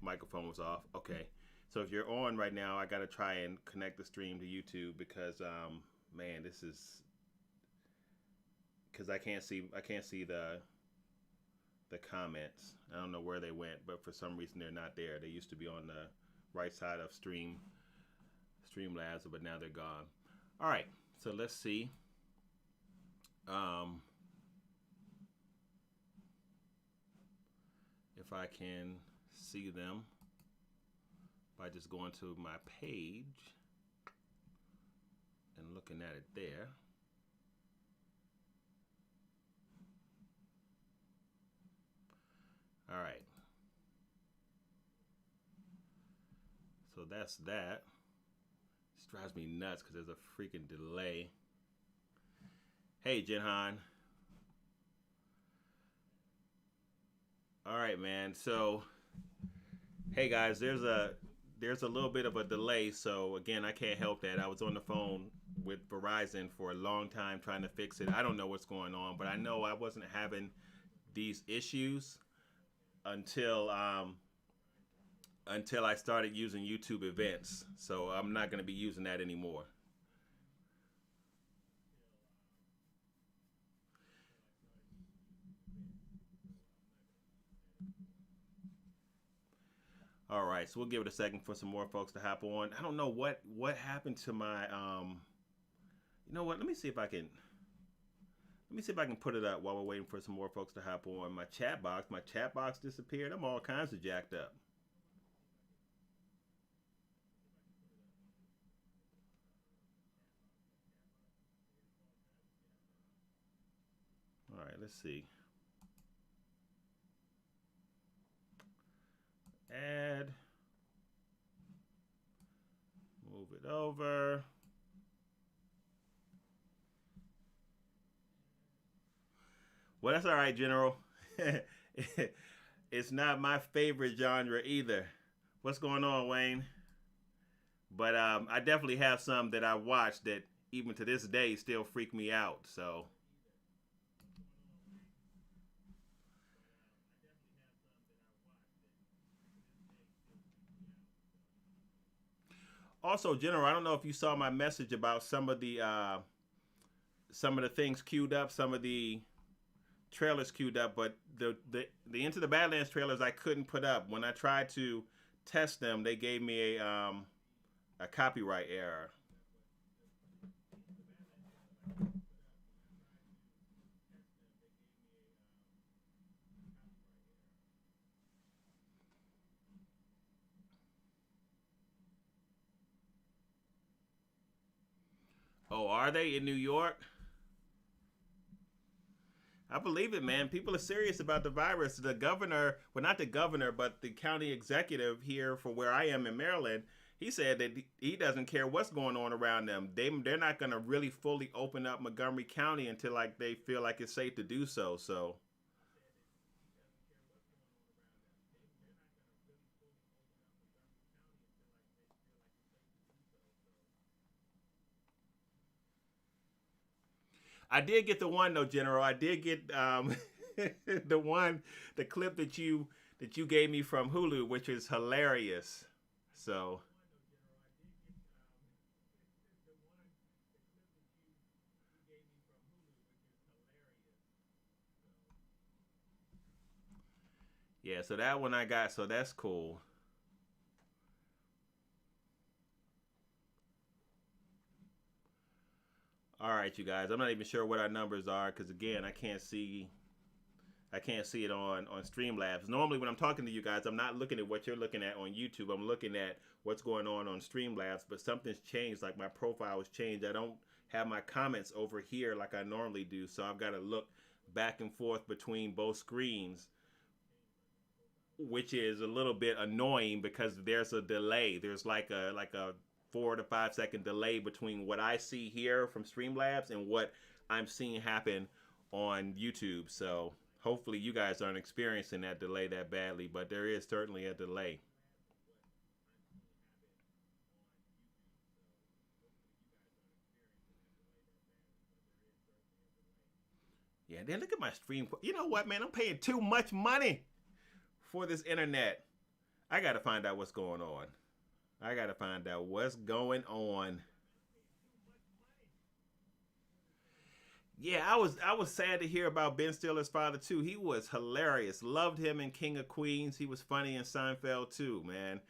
microphone was off. Okay. So if you're on right now, I gotta try and connect the stream to YouTube because man, this is because I can't see the comments. I don't know where they went, but for some reason they're not there. They used to be on the right side of Streamlabs, but now they're gone. All right, so let's see. Um, if I can see them by just going to my page and looking at it there. All right. So that's that. This drives me nuts because there's a freaking delay. Hey, Jinhan. All right, man. So, hey guys, there's a little bit of a delay. So again, I can't help that. I was on the phone with Verizon for a long time trying to fix it. I don't know what's going on, but I know I wasn't having these issues until I started using YouTube events. So I'm not going to be using that anymore. All right, so we'll give it a second for some more folks to hop on. I don't know what happened to my You know what? Let me see if I can put it up while we're waiting for some more folks to hop on. My chat box disappeared. I'm all kinds of jacked up. All right, let's see. Add, move it over. Well, that's all right, General. It's not my favorite genre either. What's going on, Wayne? But I definitely have some that I watched that even to this day still freak me out. So also, General, I don't know if you saw my message about some of the things queued up, some of the trailers queued up, but the Into the Badlands trailers I couldn't put up. When I tried to test them, they gave me a copyright error. Oh, are they in New York? I believe it, man. People are serious about the virus. The governor, well, not the governor, but the county executive here for where I am in Maryland, he said that he doesn't care what's going on around them. They're not going to really fully open up Montgomery County until like they feel like it's safe to do so. So I did get the one though, General. I did get the one, the clip that you gave me from Hulu, which is hilarious. So yeah, so that one I got. So that's cool. All right, you guys. I'm not even sure what our numbers are because again, I can't see it on Streamlabs. Normally, when I'm talking to you guys, I'm not looking at what you're looking at on YouTube. I'm looking at what's going on Streamlabs. But something's changed. Like my profile has changed. I don't have my comments over here like I normally do. So I've got to look back and forth between both screens, which is a little bit annoying because there's a delay. There's like a 4 to 5 second delay between what I see here from Streamlabs and what I'm seeing happen on YouTube. So hopefully you guys aren't experiencing that delay that badly, but there is certainly a delay. Yeah, then look at my stream. You know what, man? I'm paying too much money for this internet. I gotta find out what's going on. I gotta find out what's going on. Yeah, I was sad to hear about Ben Stiller's father too. He was hilarious. Loved him in King of Queens. He was funny in Seinfeld too, man.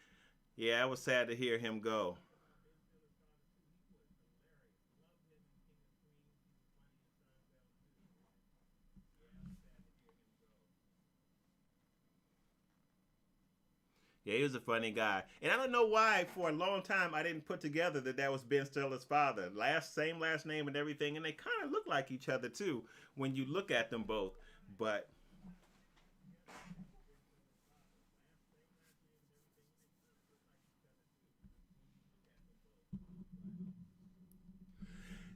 Yeah, I was sad to hear him go. Yeah, he was a funny guy, and I don't know why for a long time I didn't put together that that was Ben Stiller's father. Same last name and everything, and they kind of look like each other too when you look at them both. But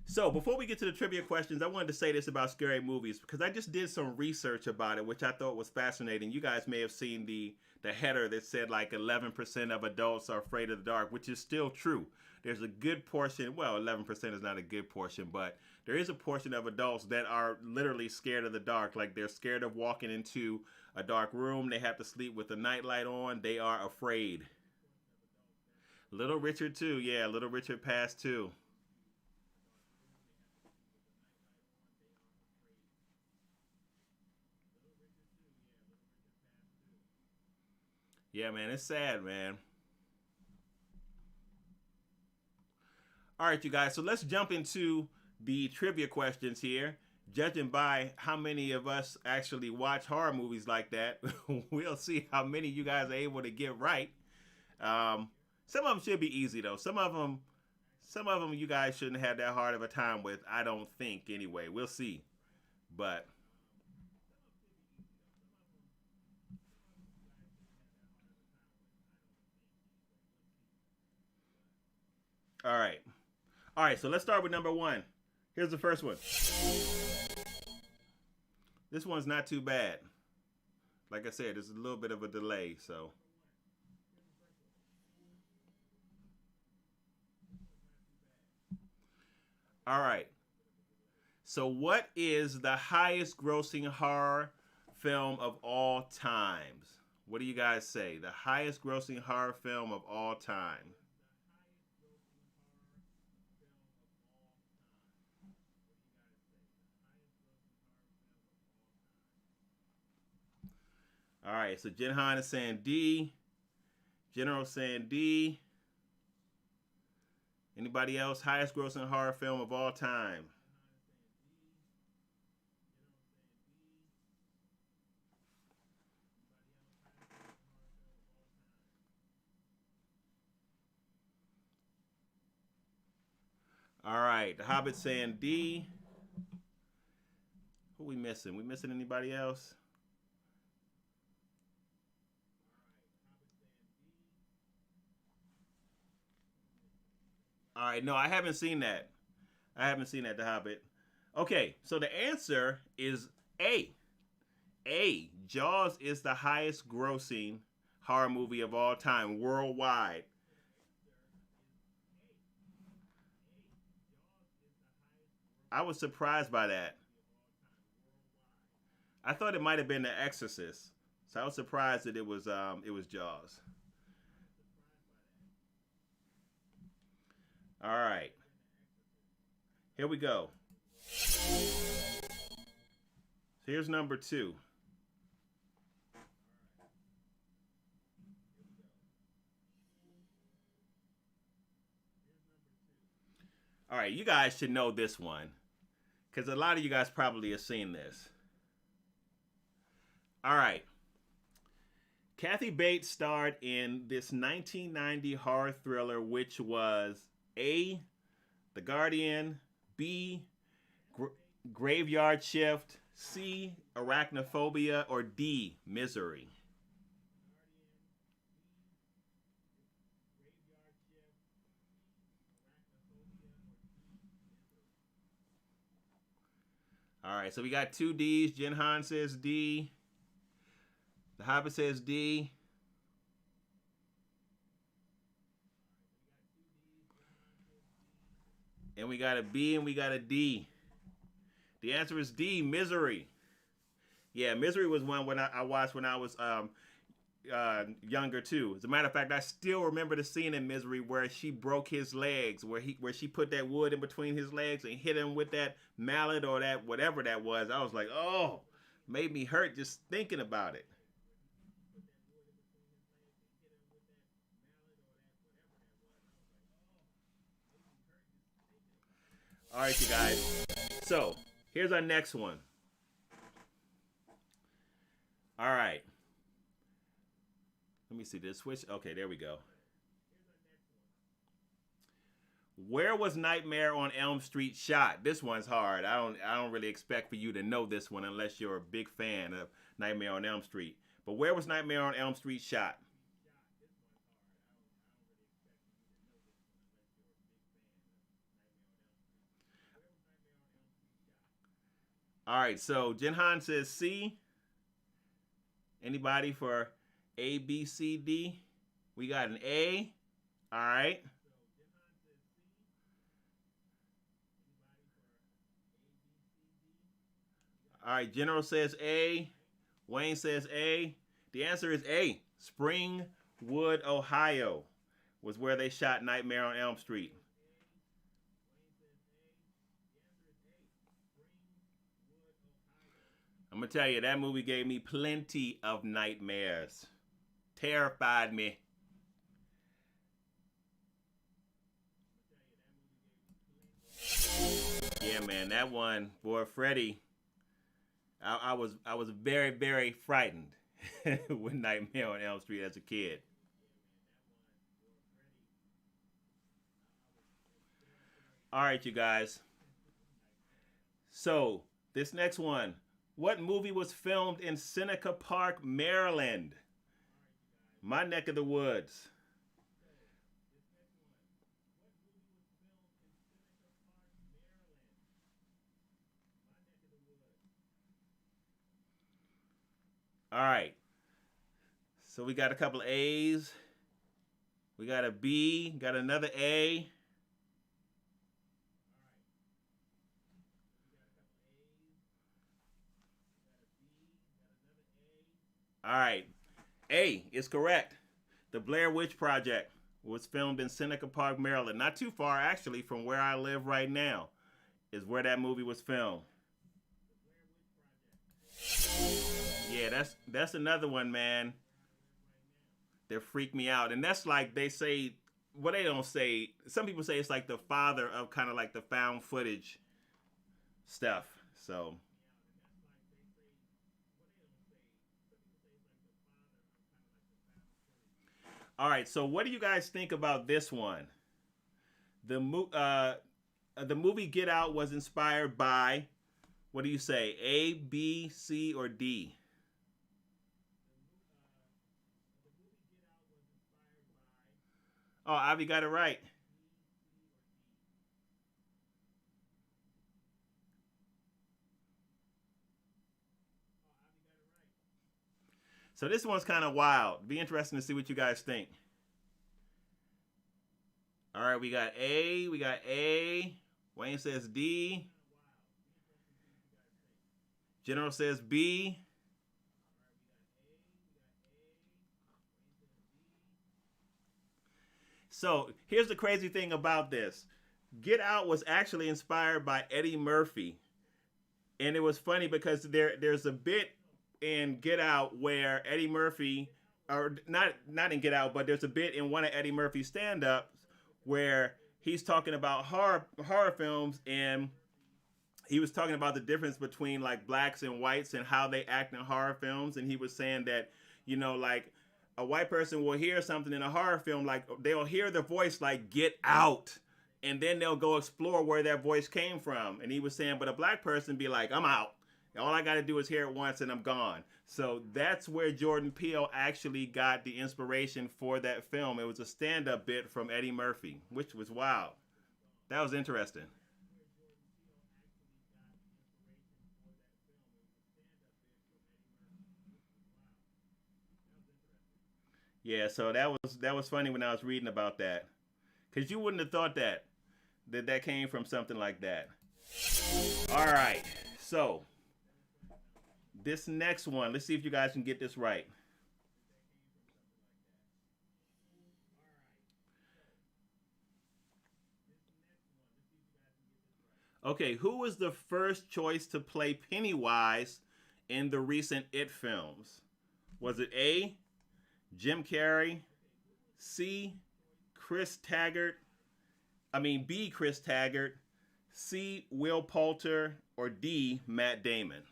so before we get to the trivia questions, I wanted to say this about scary movies because I just did some research about it, which I thought was fascinating. You guys may have seen the header that said like 11% of adults are afraid of the dark, which is still true. There's a good portion, well, 11% is not a good portion, but there is a portion of adults that are literally scared of the dark. Like they're scared of walking into a dark room. They have to sleep with the nightlight on. They are afraid. Little Richard too. Yeah, Little Richard passed too. Yeah, man, it's sad, man. All right, you guys. So let's jump into the trivia questions here. Judging by how many of us actually watch horror movies like that, we'll see how many you guys are able to get right. Um, some of them should be easy though. Some of them you guys shouldn't have that hard of a time with. I don't think anyway. We'll see. But all right, all right. So let's start with number one. Here's the first one. This one's not too bad. Like I said, there's a little bit of a delay. So all right. So what is the highest grossing horror film of all times? What do you guys say? The highest grossing horror film of all time. All right, so Jinhan is saying D. General saying D. Anybody else? Highest grossing horror film of all time. All right, The Hobbit saying D. Who we missing? We missing anybody else? All right, no, I haven't seen that. I haven't seen that, The Hobbit. Okay, so the answer is A. A. Jaws is the highest grossing horror movie of all time worldwide. I was surprised by that. I thought it might have been The Exorcist, so I was surprised that it was Jaws. All right, here we go. Here's number two. All right, you guys should know this one because a lot of you guys probably have seen this. All right, Kathy Bates starred in this 1990 horror thriller, which was A. The Guardian, B. Gra- Graveyard Shift, C. Arachnophobia, or D. Misery. All right, so we got two D's. Jinhan says D. The Hobbit says D. And we got a B and we got a D. The answer is D. Misery. Yeah, Misery was one when I watched when I was younger too. As a matter of fact, I still remember the scene in Misery where she broke his legs, where she put that wood in between his legs and hit him with that mallet or that whatever that was. I was like, oh, made me hurt just thinking about it. All right, you guys. So here's our next one. All right. Let me see this switch. Okay, there we go. Where was Nightmare on Elm Street shot? This one's hard. I don't really expect for you to know this one unless you're a big fan of Nightmare on Elm Street. But where was Nightmare on Elm Street shot? All right, so Jinhan says C. Anybody for A, B, C, D? We got an A. All right. All right, General says A. Wayne says A. The answer is A. Springwood, Ohio was where they shot Nightmare on Elm Street. I'm going to tell you, that movie gave me plenty of nightmares. Terrified me. Yeah, man, that one, boy, Freddy, I was very, very frightened with Nightmare on Elm Street as a kid. All right, you guys. So, this next one. What movie was filmed in Seneca Park, Maryland? My neck of the woods. All right. So we got a couple of A's. We got a B. Got another A. All right. A is correct. The Blair Witch Project was filmed in Seneca Park, Maryland. Not too far, actually, from where I live right now, is where that movie was filmed. Yeah, that's another one, man. That freaked me out, and that's like they say. Well, they don't say. Some people say it's like the father of kind of like the found footage stuff. So, all right. So, what do you guys think about this one? The the movie Get Out was inspired by, what do you say? A, B, C, or D? Oh, Avi got it right. So this one's kind of wild. Be interesting to see what you guys think. All right, we got A. We got A. Wayne says D. General says B. So here's the crazy thing about this. Get Out was actually inspired by Eddie Murphy. And it was funny because there's a bit in Get Out where Eddie Murphy, or not in Get Out, but there's a bit in one of Eddie Murphy's stand-ups where he's talking about horror films, and he was talking about the difference between like blacks and whites and how they act in horror films, and he was saying that, like a white person will hear something in a horror film, like they'll hear the voice like "get out," and then they'll go explore where that voice came from. And he was saying, but a black person be like, "I'm out. All I got to do is hear it once and I'm gone." So that's where Jordan Peele actually got the inspiration for that film. It was a stand-up bit from Eddie Murphy, which was wild. That was interesting. Yeah, so that was funny when I was reading about that, because you wouldn't have thought that came from something like that. All right, so this next one, let's see if you guys can get this right. Okay, who was the first choice to play Pennywise in the recent It films? Was it A, Jim Carrey, C, Chris Taggart, B, Chris Taggart, C, Will Poulter, or D, Matt Damon?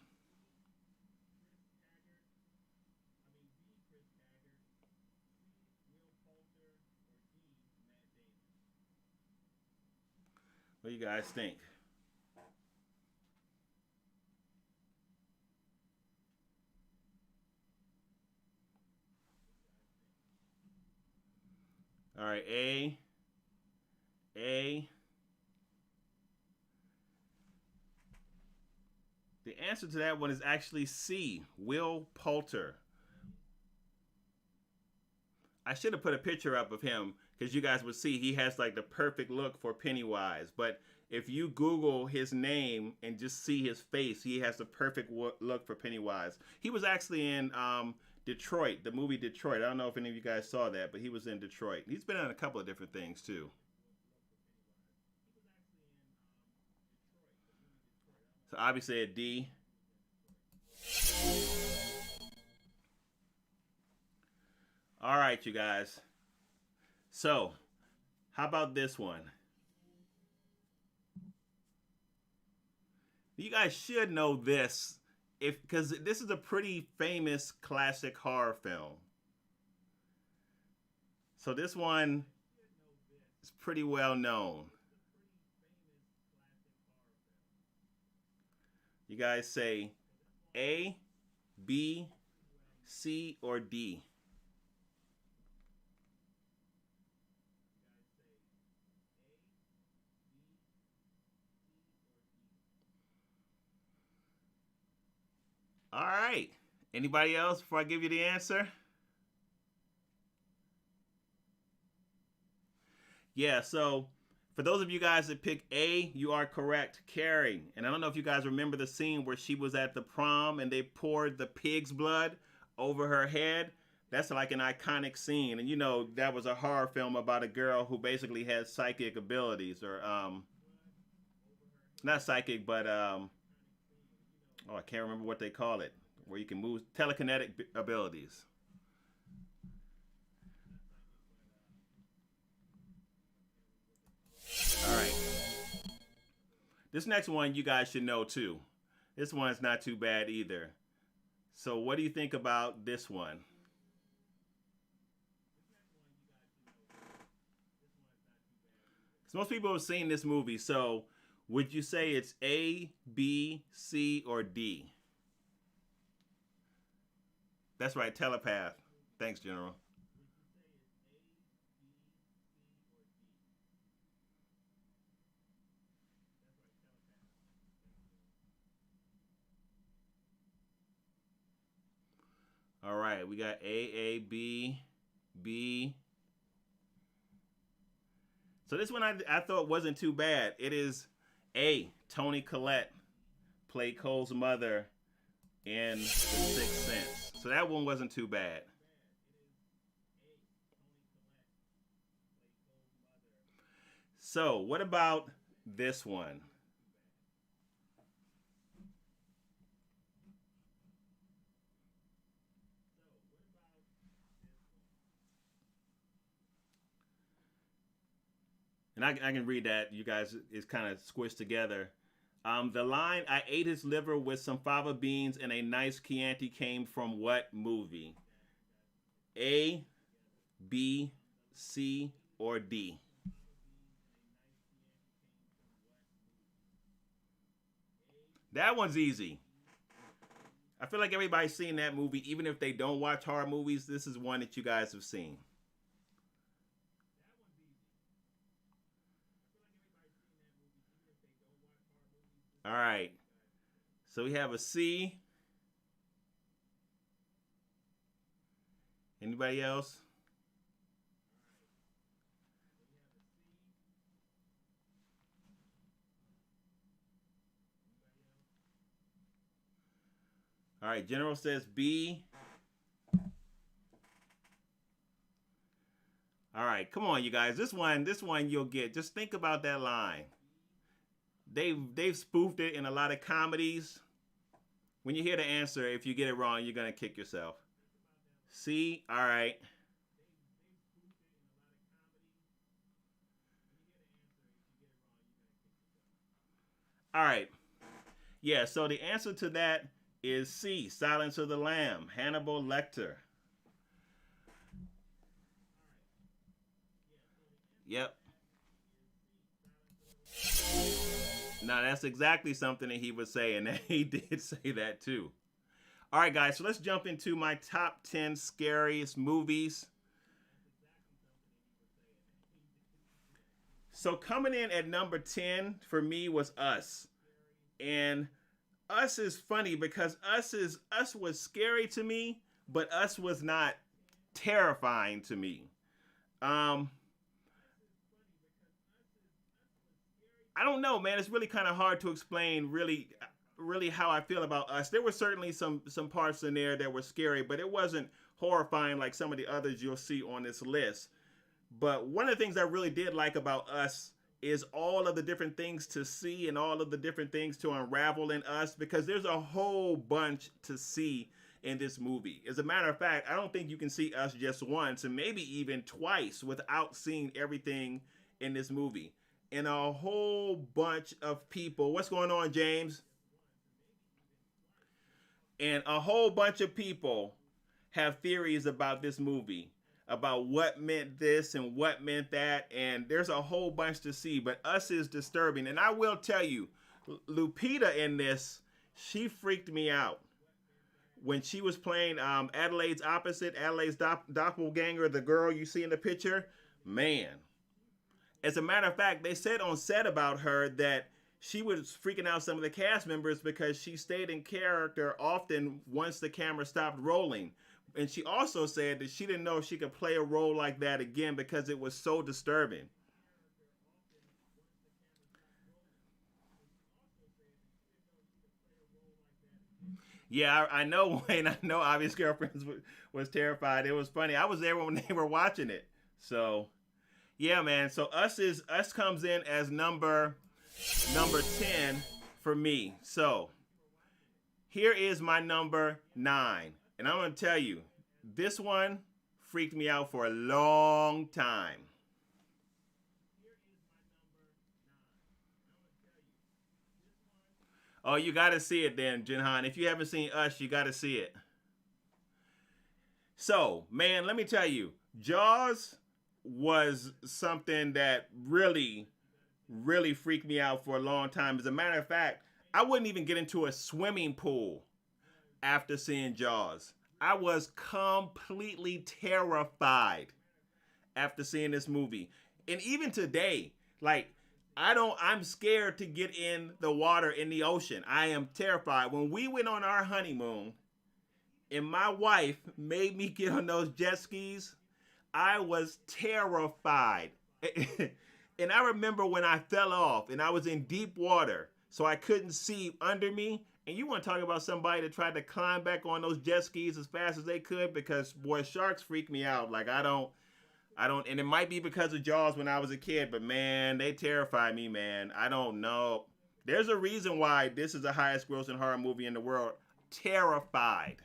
What do you guys think? All right, A. The answer to that one is actually C, Will Poulter. I should have put a picture up of him because you guys would see he has like the perfect look for Pennywise. But if you Google his name and just see his face, he has the perfect look for Pennywise. He was actually in Detroit, the movie Detroit. I don't know if any of you guys saw that, but he was in Detroit. He's been in a couple of different things too. So obviously a D. All right, you guys. So, how about this one? You guys should know this if because this is a pretty famous classic horror film. So this one is pretty well known. You guys say A, B, C, or D. All right. Anybody else before I give you the answer? Yeah, so for those of you guys that pick A, you are correct. Carrie. And I don't know if you guys remember the scene where she was at the prom and they poured the pig's blood over her head. That's like an iconic scene. And you know, that was a horror film about a girl who basically had psychic abilities or not psychic, but oh, I can't remember what they call it, where you can move telekinetic abilities. All right. This next one you guys should know too. This one's not too bad either. So, what do you think about this one? Because most people have seen this movie. So, would you say it's A, B, C, or D? That's right, telepath. Thanks, General. All right, we got A, B, B. So this one I thought wasn't too bad. It is A. Tony Collette played Cole's mother in The Sixth Sense. So that one wasn't too bad. So what about this one? And I can read that. You guys is kind of squished together. The line "I ate his liver with some fava beans and a nice Chianti" came from what movie? A, B, C, or D? That one's easy. I feel like everybody's seen that movie, even if they don't watch horror movies. This is one that you guys have seen. All right. So we have a C. Anybody else? All right. General says B. All right. Come on, you guys. This one you'll get. Just think about that line. They've spoofed it in a lot of comedies. When you hear the answer, if you get it wrong, you're gonna kick yourself. See, all right, all right. Yeah. So the answer to that is C. Silence of the Lamb. Hannibal Lecter. Yep. Now that's exactly something that he would say, and he did say that too. All right, guys. So let's jump into my top 10 scariest movies. So coming in at number 10 for me was Us. And Us is funny because Us was scary to me, but Us was not terrifying to me. Um I don't know, man. It's really kind of hard to explain really how I feel about Us. There were certainly some parts in there that were scary, but it wasn't horrifying like some of the others you'll see on this list. But one of the things I really did like about Us is all of the different things to see and all of the different things to unravel in Us, because there's a whole bunch to see in this movie. As a matter of fact, I don't think you can see Us just once and maybe even twice without seeing everything in this movie. And a whole bunch of people. What's going on, James? And a whole bunch of people have theories about this movie, about what meant this and what meant that, and there's a whole bunch to see. But Us is disturbing, and I will tell you, Lupita in this, she freaked me out when she was playing Adelaide's opposite, Adelaide's doppelganger, the girl you see in the picture. Man, as a matter of fact, they said on set about her that she was freaking out some of the cast members because she stayed in character often once the camera stopped rolling. And she also said that she didn't know if she could play a role like that again because it was so disturbing. Yeah, I know, Wayne. I know Obvious Girlfriends was terrified. It was funny. I was there when they were watching it. So, yeah, man. So Us comes in as number 10 for me. So, here is my number 9. And I'm going to tell you, this one freaked me out for a long time. Oh, you got to see it then, Jinhan. If you haven't seen Us, you got to see it. So, man, let me tell you, Jaws was something that really freaked me out for a long time. As a matter of fact, I wouldn't even get into a swimming pool after seeing Jaws. I was completely terrified after seeing this movie. And even today, like, I'm scared to get in the water in the ocean. I am terrified. When we went on our honeymoon and my wife made me get on those jet skis, I was terrified. And I remember when I fell off and I was in deep water, so I couldn't see under me. And you want to talk about somebody that tried to climb back on those jet skis as fast as they could, because boy, sharks freak me out. Like I don't, and it might be because of Jaws when I was a kid, but man, they terrify me, man. I don't know. There's a reason why this is the highest grossing horror movie in the world. Terrified.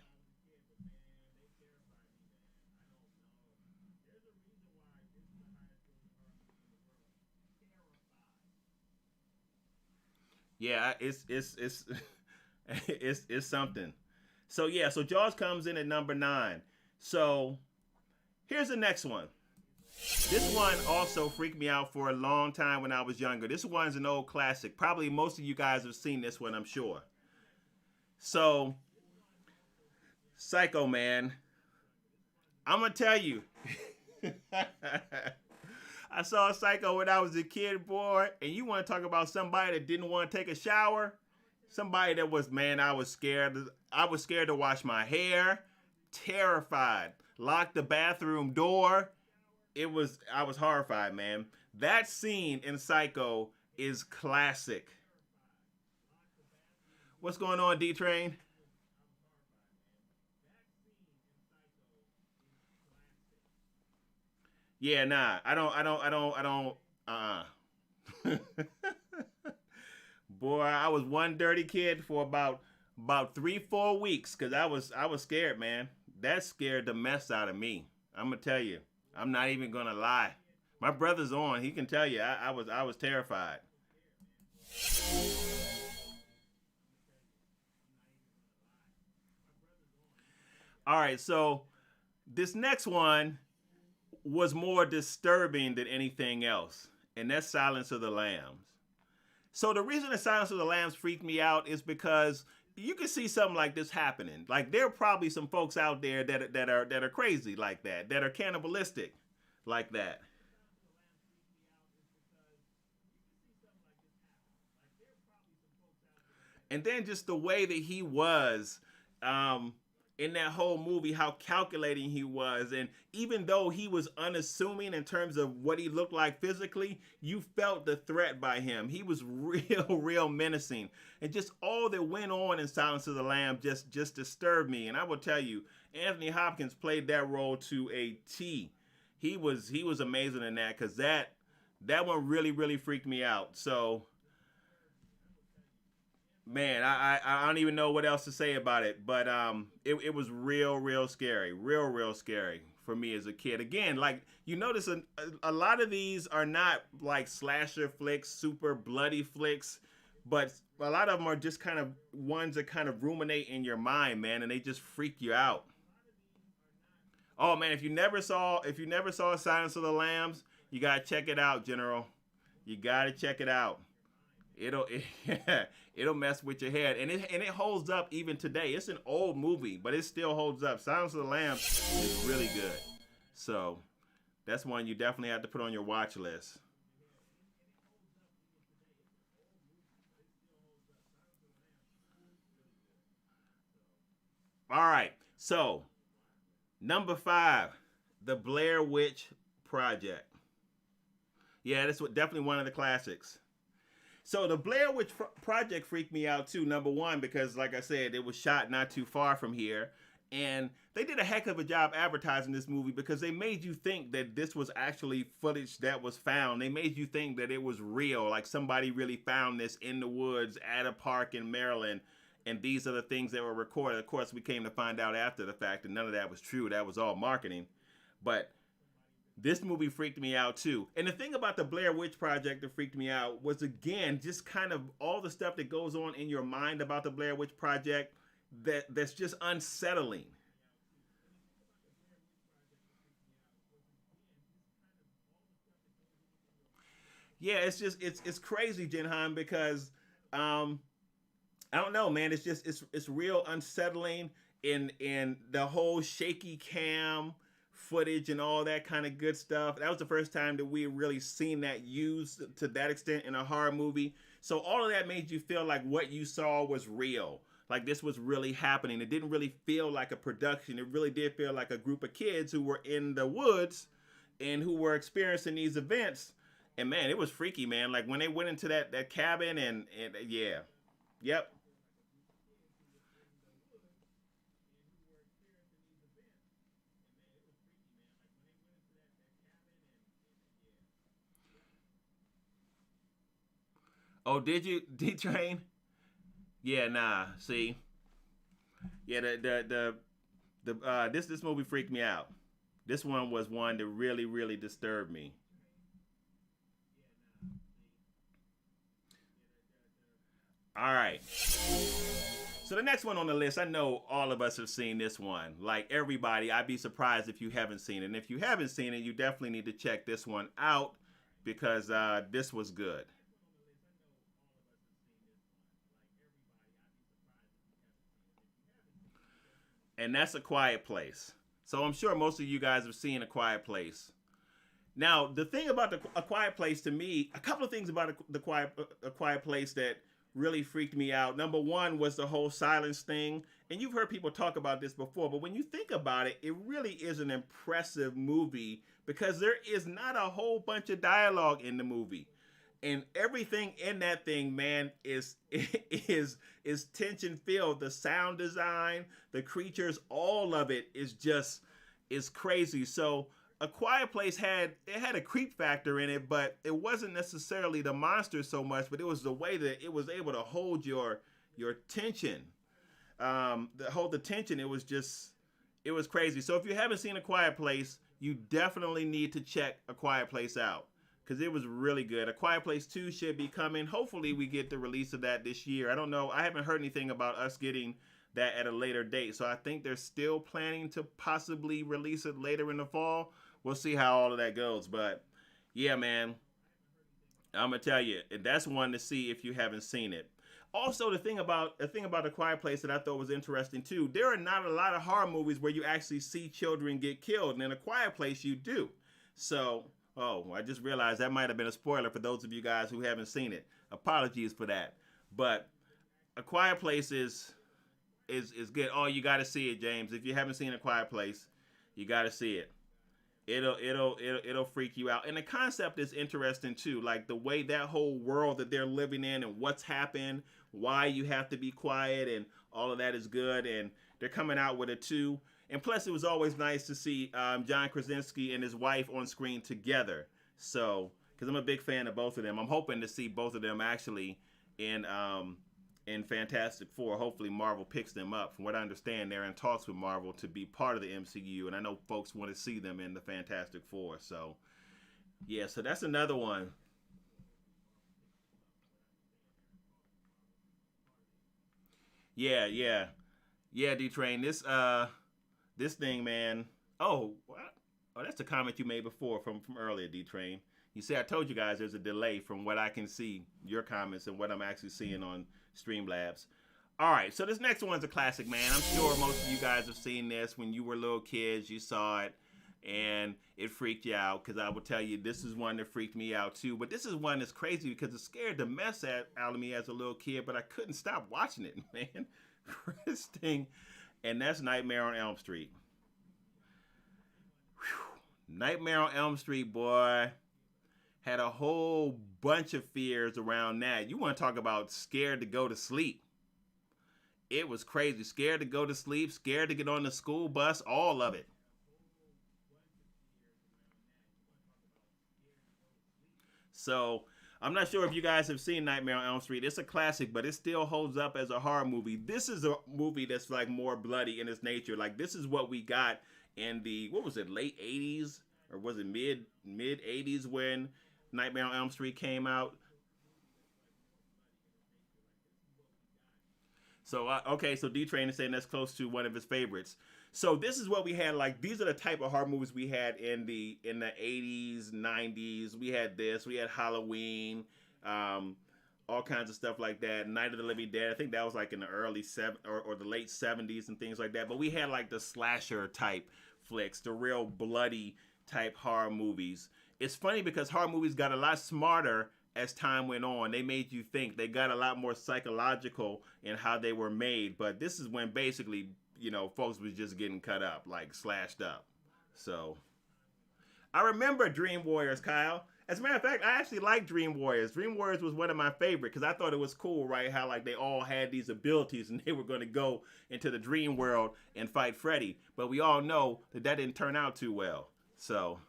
Yeah, it's it's something. So yeah, so Jaws comes in at number 9. So here's the next one. This one also freaked me out for a long time when I was younger. This one's an old classic. Probably most of you guys have seen this one, I'm sure. So, Psycho Man, I'm gonna tell you. I saw Psycho when I was a kid, boy, and you want to talk about somebody that didn't want to take a shower? Somebody that was, man, I was scared. I was scared to wash my hair, terrified. Locked the bathroom door. I was horrified, man. That scene in Psycho is classic. What's going on, D Train? Yeah, nah. I don't. Boy, I was one dirty kid for about 3 4 weeks because I was scared, man. That scared the mess out of me. I'm gonna tell you. I'm not even gonna lie. My brother's on. He can tell you. I was terrified. All right, so this next one was more disturbing than anything else, and that's Silence of the Lambs. So the reason the Silence of the Lambs freaked me out is because you can see something like this happening. Like there are probably some folks out there that are crazy like that are cannibalistic like that. And then just the way that he was um, in that whole movie, how calculating he was, and even though he was unassuming in terms of what he looked like physically, you felt the threat by him. He was real, real menacing, and just all that went on in Silence of the Lamb just disturbed me. And I will tell you, Anthony Hopkins played that role to a T. He was amazing in that because that one really really freaked me out. So man, I don't even know what else to say about it, but it was real real scary, real real scary for me as a kid. Again, like you notice a lot of these are not like slasher flicks, super bloody flicks, but a lot of them are just kind of ones that kind of ruminate in your mind, man, and they just freak you out. Oh man, if you never saw Silence of the Lambs, you gotta check it out, General. You gotta check it out. It'll mess with your head, and it holds up even today. It's an old movie, but it still holds up. Silence of the Lambs is really good, so that's one you definitely have to put on your watch list. All right, so number five, the Blair Witch Project. Yeah, that's definitely one of the classics. So the Blair Witch Project freaked me out too. Number one, because like I said, it was shot not too far from here, and they did a heck of a job advertising this movie because they made you think that this was actually footage that was found. They made you think that it was real, like somebody really found this in the woods at a park in Maryland, and these are the things that were recorded. Of course, we came to find out after the fact that none of that was true. That was all marketing, but this movie freaked me out too. And the thing about the Blair Witch Project that freaked me out was again just kind of all the stuff that goes on in your mind about the Blair Witch Project that's just unsettling. Yeah, it's crazy, Jinhan, because um I don't know, man. It's real unsettling in the whole shaky cam footage and all that kind of good stuff. That was the first time that we really seen that used to that extent in a horror movie. So all of that made you feel like what you saw was real. Like this was really happening. It didn't really feel like a production. It really did feel like a group of kids who were in the woods and who were experiencing these events. And man, it was freaky, man. Like when they went into that cabin and yeah. Yep. Oh, did you D Train? Yeah, nah. See, yeah, this movie freaked me out. This one was one that really really disturbed me. All right. So the next one on the list, I know all of us have seen this one. Like everybody, I'd be surprised if you haven't seen it. And if you haven't seen it, you definitely need to check this one out because this was good. And that's A Quiet Place. So I'm sure most of you guys have seen A Quiet Place. Now, the thing about A Quiet Place to me, a couple of things about A Quiet Place that really freaked me out. Number one was the whole silence thing. And you've heard people talk about this before, but when you think about it, it really is an impressive movie because there is not a whole bunch of dialogue in the movie. And everything in that thing, man, is is tension filled. The sound design, the creatures, all of it is just is crazy. So A Quiet Place had a creep factor in it, but it wasn't necessarily the monster so much, but it was the way that it was able to hold your tension. Hold the tension. It was crazy. So if you haven't seen A Quiet Place, you definitely need to check A Quiet Place out because it was really good. A Quiet Place 2 should be coming. Hopefully we get the release of that this year. I don't know. I haven't heard anything about us getting that at a later date. So I think they're still planning to possibly release it later in the fall. We'll see how all of that goes. But yeah, man, I'm going to tell you, that's one to see if you haven't seen it. Also, the thing about A Quiet Place that I thought was interesting too, there are not a lot of horror movies where you actually see children get killed, and in A Quiet Place you do. So, I just realized that might have been a spoiler for those of you guys who haven't seen it. Apologies for that. But A Quiet Place is good. Oh, you got to see it, James. If you haven't seen A Quiet Place, you got to see it. It'll freak you out. And the concept is interesting too, like the way that whole world that they're living in and what's happened, why you have to be quiet, and all of that is good. And they're coming out with a 2. And plus, it was always nice to see John Krasinski and his wife on screen together. So, because I'm a big fan of both of them, I'm hoping to see both of them actually in Fantastic Four. Hopefully Marvel picks them up. From what I understand, they're in talks with Marvel to be part of the MCU, and I know folks want to see them in the Fantastic Four. So yeah, so that's another one. Yeah, D-Train. This thing, man. Oh, what? Oh, that's the comment you made before from earlier, D-Train. You see, I told you guys there's a delay from what I can see, your comments, and what I'm actually seeing on Streamlabs. All right, so this next one's a classic, man. I'm sure most of you guys have seen this when you were little kids. You saw it, and it freaked you out, because I will tell you, this is one that freaked me out, too. But this is one that's crazy, because it scared the mess out of me as a little kid, but I couldn't stop watching it, man. This thing, and that's Nightmare on Elm Street. Whew. Nightmare on Elm Street, boy. Had a whole bunch of fears around that. You want to talk about scared to go to sleep. It was crazy. Scared to go to sleep, scared to get on the school bus, all of it. So, I'm not sure if you guys have seen Nightmare on Elm Street. It's a classic, but it still holds up as a horror movie. This is a movie that's like more bloody in its nature. Like, this is what we got in the, what was it, late 80s? Or was it mid 80s when Nightmare on Elm Street came out? So, okay, so D-Train is saying that's close to one of his favorites. So this is what we had, like, these are the type of horror movies we had in the 80s, 90s. We had this, we had Halloween, all kinds of stuff like that. Night of the Living Dead, I think that was like in the early or the late 70s and things like that. But we had like the slasher type flicks, the real bloody type horror movies. It's funny because horror movies got a lot smarter as time went on. They made you think. They got a lot more psychological in how they were made. But this is when basically, folks was just getting cut up, like slashed up. So I remember Dream Warriors, Kyle. As a matter of fact, I actually like Dream Warriors. Dream Warriors was one of my favorite because I thought it was cool, right? How like they all had these abilities and they were going to go into the dream world and fight Freddy. But we all know that didn't turn out too well. So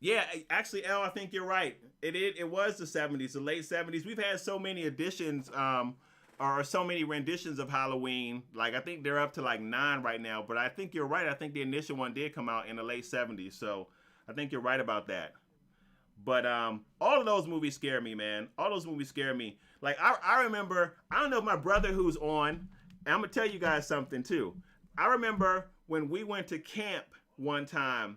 yeah, actually, Elle, I think you're right. It was the 70s, the late 70s. We've had so many editions, or so many renditions of Halloween. Like, I think they're up to like 9 right now. But I think you're right. I think the initial one did come out in the late 70s. So I think you're right about that. But all of those movies scare me, man. All those movies scare me. Like, I remember, I don't know if my brother who's on, and I'm going to tell you guys something too. I remember when we went to camp one time,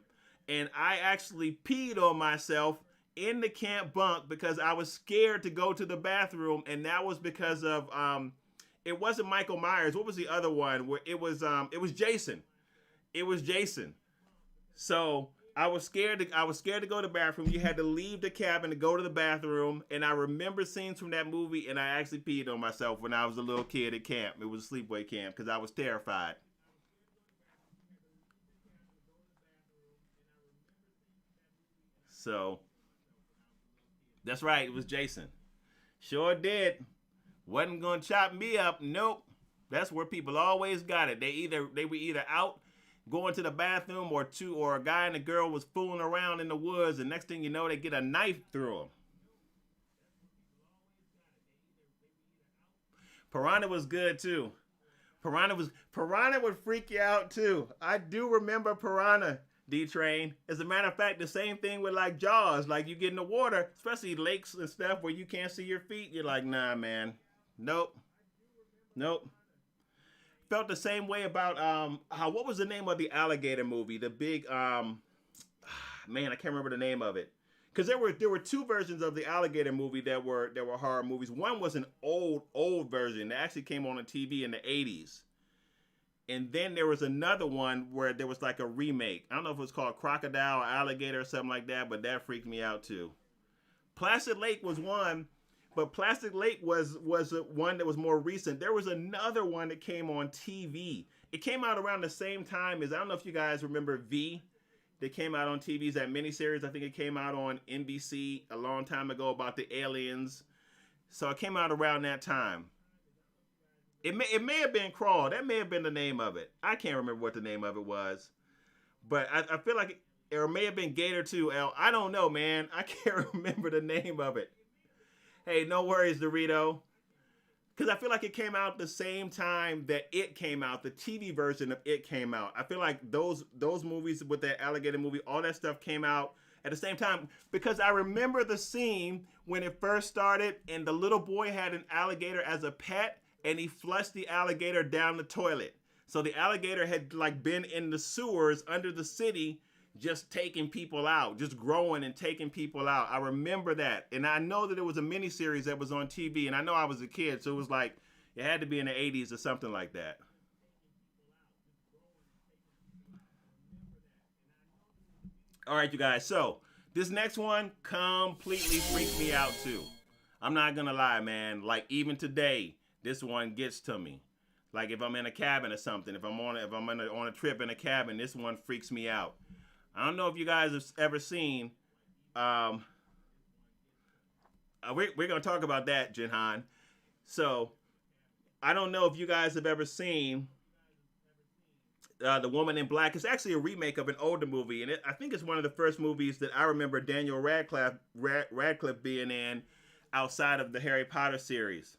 and I actually peed on myself in the camp bunk because I was scared to go to the bathroom, and that was because of it wasn't Michael Myers. What was the other one? Where it was Jason. It was Jason. So I was scared to go to the bathroom. You had to leave the cabin to go to the bathroom, and I remember scenes from that movie, and I actually peed on myself when I was a little kid at camp. It was a sleepaway camp because I was terrified. So that's right, it was Jason. Sure did. Wasn't gonna chop me up. Nope. That's where people always got it. They were either out going to the bathroom, or a guy and a girl was fooling around in the woods, and next thing you know, they get a knife through them. Piranha was good too. Piranha would freak you out too. I do remember Piranha. D Train. As a matter of fact, the same thing with like Jaws. Like you get in the water, especially lakes and stuff where you can't see your feet. You're like, nah, man, nope, nope. Felt the same way about how what was the name of the alligator movie? The big man, I can't remember the name of it. Because there were two versions of the alligator movie that were horror movies. One was an old version that actually came on TV in the 80s. And then there was another one where there was like a remake. I don't know if it was called Crocodile or Alligator or something like that, but that freaked me out too. Placid Lake was one, but Placid Lake was one that was more recent. There was another one that came on TV. It came out around the same time as, I don't know if you guys remember V. That came out on TV, that miniseries. I think it came out on NBC a long time ago about the aliens. So it came out around that time. It may have been Crawl. That may have been the name of it. I can't remember what the name of it was. But I feel like it may have been Gator 2, L. I don't know, man. I can't remember the name of it. Hey, no worries, Dorito. Because I feel like it came out the same time that It came out. The TV version of It came out. I feel like those movies with that alligator movie, all that stuff came out at the same time. Because I remember the scene when it first started and the little boy had an alligator as a pet. And he flushed the alligator down the toilet. So the alligator had like been in the sewers under the city, just taking people out, just growing and taking people out. I remember that. And I know that it was a miniseries that was on TV. And I know I was a kid, so it was like, it had to be in the 80s or something like that. All right, you guys. So this next one completely freaked me out too. I'm not going to lie, man. Like even today, this one gets to me. Like if I'm in a cabin or something, if I'm on a trip in a cabin, this one freaks me out. I don't know if you guys have ever seen. We're gonna talk about that, Jinhan. So I don't know if you guys have ever seen The Woman in Black. It's actually a remake of an older movie, and I think it's one of the first movies that I remember Daniel Radcliffe being in outside of the Harry Potter series.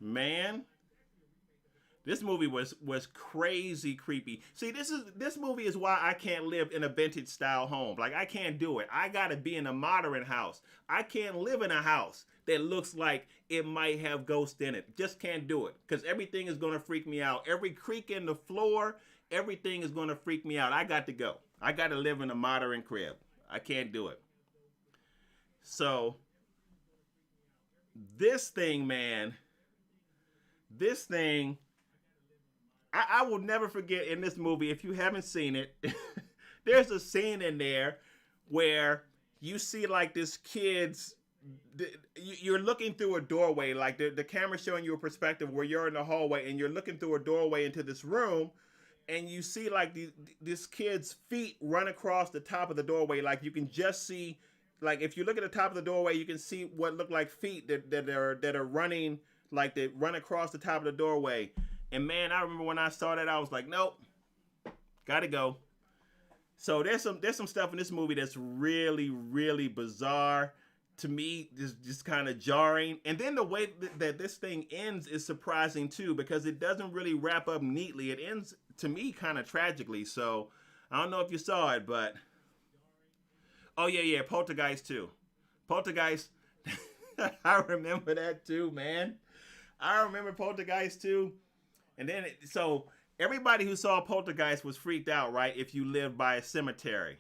Man, this movie was crazy creepy. See, this movie is why I can't live in a vintage style home. Like I can't do it. I gotta be in a modern house. I can't live in a house that looks like it might have ghosts in it. Just can't do it because everything is gonna freak me out. Every creak in the floor, everything is gonna freak me out. I got to go. I gotta live in a modern crib. I can't do it. So this thing, man. This thing, I will never forget in this movie, if you haven't seen it, there's a scene in there where you see like this kid's, you're looking through a doorway, like the camera's showing you a perspective where you're in the hallway and you're looking through a doorway into this room and you see like this kid's feet run across the top of the doorway. Like you can just see, like if you look at the top of the doorway, you can see what look like feet that are running, like they run across the top of the doorway. And man, I remember when I saw that, I was like, nope, gotta go. So there's some stuff in this movie that's really, really bizarre to me, just kind of jarring. And then the way that this thing ends is surprising too, because it doesn't really wrap up neatly. It ends to me kind of tragically. So I don't know if you saw it, but oh yeah, Poltergeist too. Poltergeist, I remember that too, man. I remember Poltergeist too. And then, so everybody who saw Poltergeist was freaked out, right? If you live by a cemetery.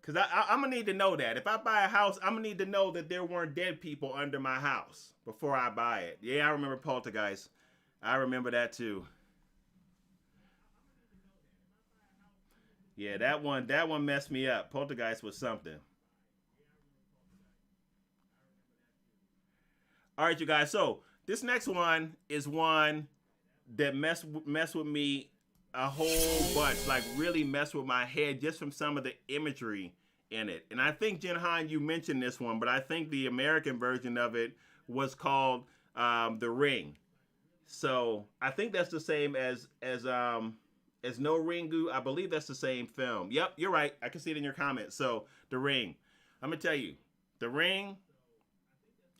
Because I'm going to need to know that. If I buy a house, I'm going to need to know that there weren't dead people under my house before I buy it. Yeah, I remember Poltergeist. I remember that too. Yeah, that one messed me up. Poltergeist was something. All right, you guys. So this next one is one that mess with me a whole bunch, like really mess with my head just from some of the imagery in it. And I think Jinhan, you mentioned this one, but I think the American version of it was called The Ring. So I think that's the same as as No Ringu. I believe that's the same film. Yep, you're right. I can see it in your comments. So The Ring. I'm gonna tell you, The Ring,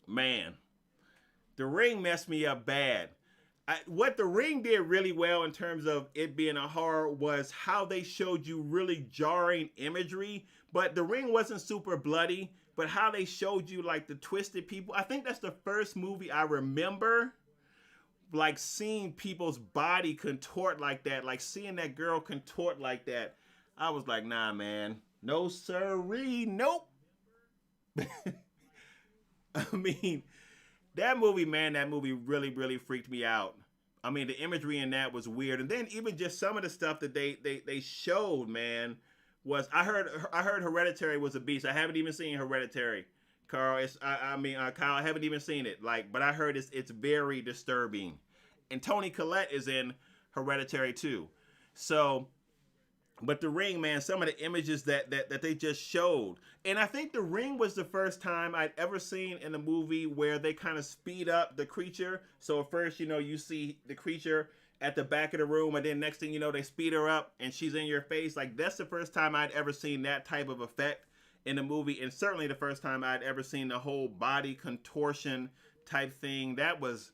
man, The Ring messed me up bad. What The Ring did really well in terms of it being a horror was how they showed you really jarring imagery. But The Ring wasn't super bloody, but how they showed you like the twisted people. I think that's the first movie I remember like seeing people's body contort like that, like seeing that girl contort like that. I was like, nah, man, no sirree, nope. I mean, that movie, man, that movie really, really freaked me out. I mean, the imagery in that was weird, and then even just some of the stuff that they showed, man, was I heard Hereditary was a beast. I haven't even seen Hereditary, Carl. Kyle, I haven't even seen it. Like, but I heard it's very disturbing, and Toni Collette is in Hereditary too. So, but The Ring, man, some of the images that they just showed. And I think The Ring was the first time I'd ever seen in a movie where they kind of speed up the creature. So at first, you see the creature at the back of the room, and then next thing you know, they speed her up and she's in your face. Like, that's the first time I'd ever seen that type of effect in a movie. And certainly the first time I'd ever seen the whole body contortion type thing. That was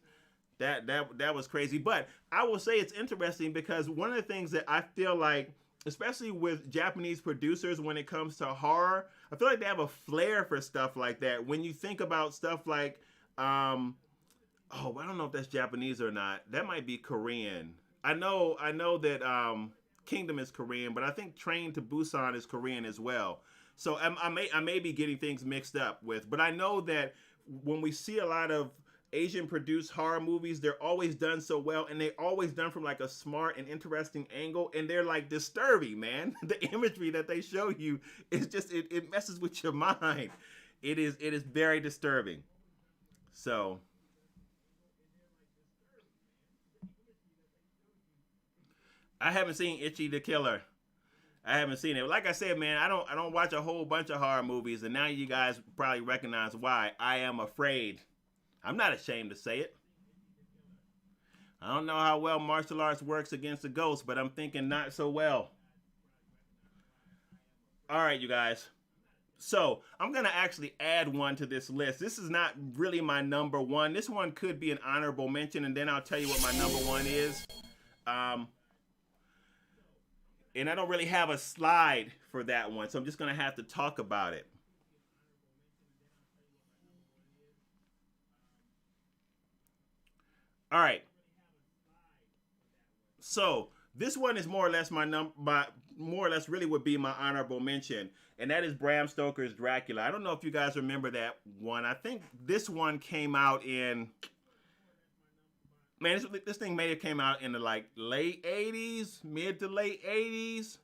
crazy. But I will say it's interesting because one of the things that I feel like, especially with Japanese producers when it comes to horror, I feel like they have a flair for stuff like that. When you think about stuff like, I don't know if that's Japanese or not. That might be Korean. I know that Kingdom is Korean, but I think Train to Busan is Korean as well. So I may be getting things mixed up with, but I know that when we see a lot of Asian produced horror movies, they're always done so well, and they're always done from like a smart and interesting angle, and they're like disturbing, man. The imagery that they show you is just it messes with your mind. It is very disturbing. So I haven't seen Itchy the Killer. I haven't seen it. Like I said, man, I don't watch a whole bunch of horror movies, and now you guys probably recognize why. I am afraid. I'm not ashamed to say it. I don't know how well martial arts works against a ghost, but I'm thinking not so well. All right, you guys. So I'm going to actually add one to this list. This is not really my number one. This one could be an honorable mention, and then I'll tell you what my number one is. Um, and I don't really have a slide for that one, so I'm just going to have to talk about it. All right. So this one is more or less my more or less really would be my honorable mention, and that is Bram Stoker's Dracula. I don't know if you guys remember that one. I think this one came out in, man, this thing may have came out in the like late '80s, mid to late '80s.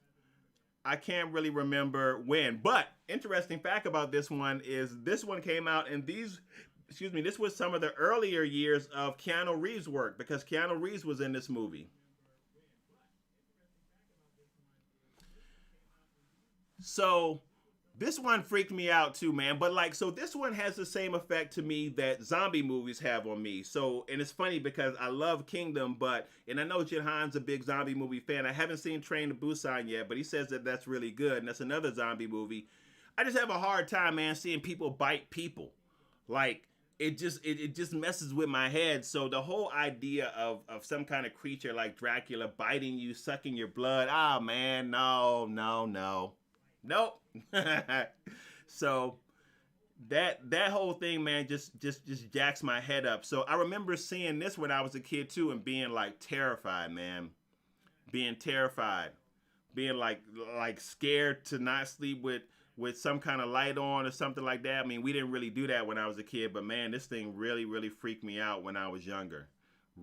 I can't really remember when, but interesting fact about this one is this one came out in these. Excuse me, this was some of the earlier years of Keanu Reeves' work because Keanu Reeves was in this movie. So this one freaked me out too, man. But like, so this one has the same effect to me that zombie movies have on me. So, and it's funny because I love Kingdom, and I know Jinhan's a big zombie movie fan. I haven't seen Train to Busan yet, but he says that that's really good, and that's another zombie movie. I just have a hard time, man, seeing people bite people. Like, it just messes with my head. So the whole idea of some kind of creature like Dracula biting you, sucking your blood, ah, man, no, no, no. Nope. So that whole thing, man, just jacks my head up. So I remember seeing this when I was a kid too, and being like terrified, man, being terrified, being like scared to not sleep with some kind of light on or something like that. I mean, we didn't really do that when I was a kid, but man, this thing really, really freaked me out when I was younger.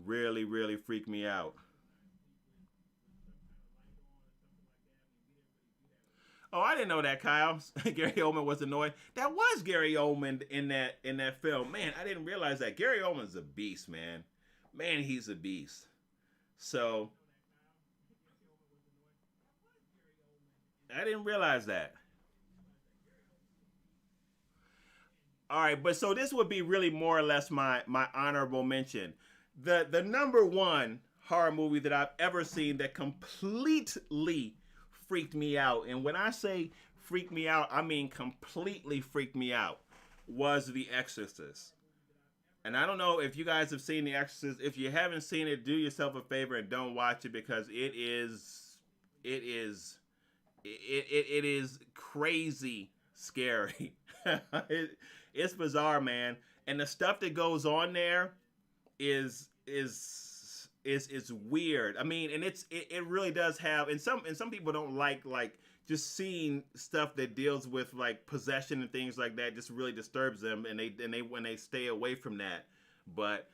Really, really freaked me out. Oh, I didn't know that, Kyle. Gary Oldman was annoyed. That was Gary Oldman in that film. Man, I didn't realize that. Gary Oldman's a beast, man. Man, he's a beast. So I didn't realize that. All right, but so this would be really more or less my honorable mention. The number one horror movie that I've ever seen that completely freaked me out. And when I say freaked me out, I mean completely freaked me out, was The Exorcist. And I don't know if you guys have seen The Exorcist. If you haven't seen it, do yourself a favor and don't watch it, because it is crazy scary. It's bizarre, man. And the stuff that goes on there is weird. I mean, and it really does have, and some people don't like just seeing stuff that deals with like possession and things like that just really disturbs them, and they when they stay away from that. But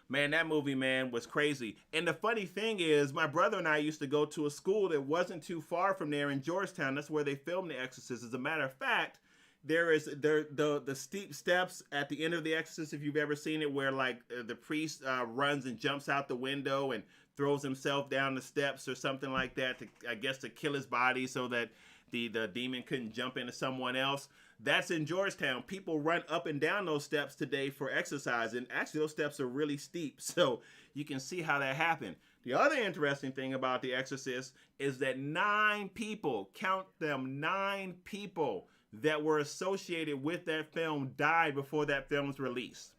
man, that movie, man, was crazy. And the funny thing is, my brother and I used to go to a school that wasn't too far from there in Georgetown. That's where they filmed The Exorcist. As a matter of fact, there is the steep steps at the end of The Exorcist, if you've ever seen it, where like the priest runs and jumps out the window and throws himself down the steps or something like that, to kill his body so that the demon couldn't jump into someone else. That's in Georgetown. People run up and down those steps today for exercise, and actually those steps are really steep, so you can see how that happened. The other interesting thing about The Exorcist is that 9 people, count them, 9 people that were associated with that film died before that film was released.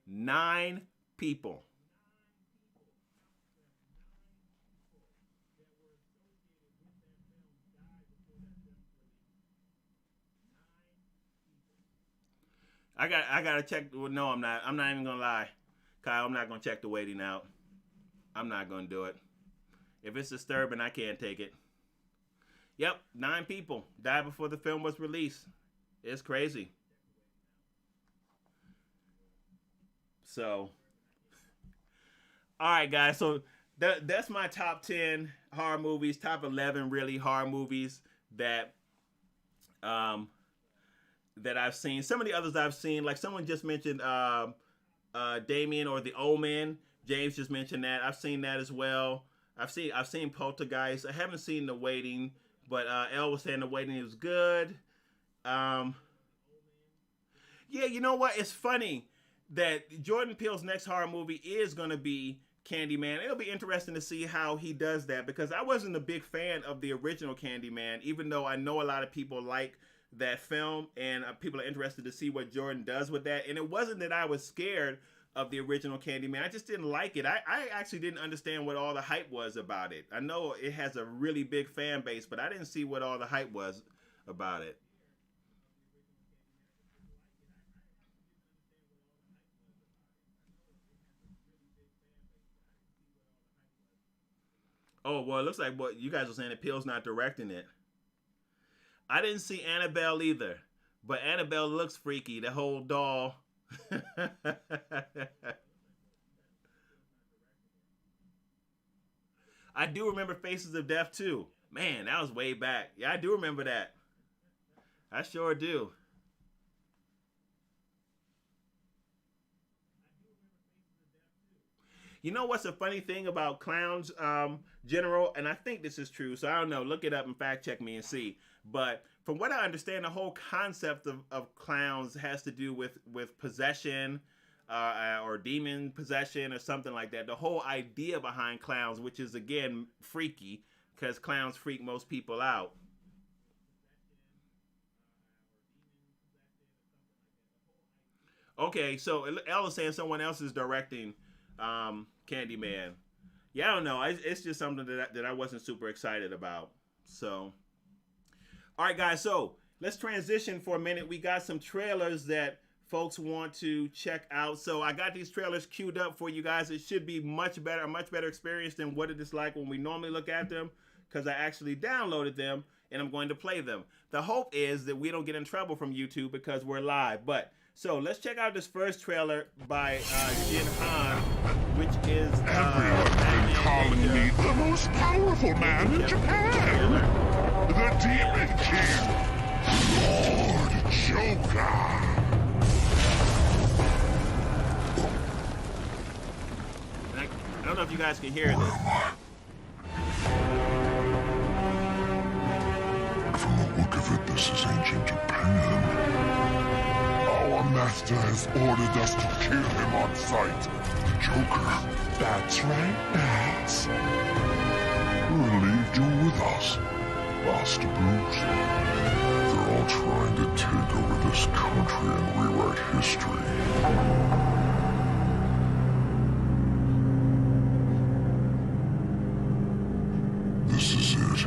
9 people. I gotta check. Well, no, I'm not. I'm not even gonna lie, Kyle. I'm not gonna check the waiting out. I'm not gonna do it. If it's disturbing, I can't take it. Yep, 9 people died before the film was released. It's crazy. So, all right, guys. So that's my top 10 horror movies, top 11 really horror movies that that I've seen. Some of the others I've seen, like someone just mentioned Damien or The Omen. James just mentioned that. I've seen that as well. I've seen Poltergeist. I haven't seen The Waiting, but Elle was saying The Waiting is good. Yeah, you know what? It's funny that Jordan Peele's next horror movie is going to be Candyman. It'll be interesting to see how he does that, because I wasn't a big fan of the original Candyman, even though I know a lot of people like that film, and people are interested to see what Jordan does with that. And it wasn't that I was scared of the original Candyman. I just didn't like it. I actually didn't understand what all the hype was about it. I know it has a really big fan base, but I didn't see what all the hype was about it. Oh, well, it looks like what you guys are saying, that Peele's not directing it. I didn't see Annabelle either, but Annabelle looks freaky, the whole doll. I do remember Faces of Death too. Man, that was way back. Yeah, I do remember that. I sure do. You know what's a funny thing about clowns, General? And I think this is true, so I don't know. Look it up and fact check me and see. But from what I understand, the whole concept of clowns has to do with possession or demon possession or something like that. The whole idea behind clowns, which is, again, freaky, because clowns freak most people out. Okay, so Elle is saying someone else is directing Candyman. Yeah, I don't know. It's just something that I wasn't super excited about. So, all right, guys. So let's transition for a minute. We got some trailers that folks want to check out. So I got these trailers queued up for you guys. It should be a much better experience than what it is like when we normally look at them, because I actually downloaded them and I'm going to play them. The hope is that we don't get in trouble from YouTube because we're live. But so let's check out this first trailer by Jin Han, which is everyone's been calling me the most powerful man in Japan, the Demon King, Lord Joker. I don't know if you guys can hear this. From the look of it, this is ancient Japan. Our master has ordered us to kill him on sight. The Joker. That's right, Bats. We'll leave you with us, Master Bruce. They're all trying to take over this country and rewrite history. This is it.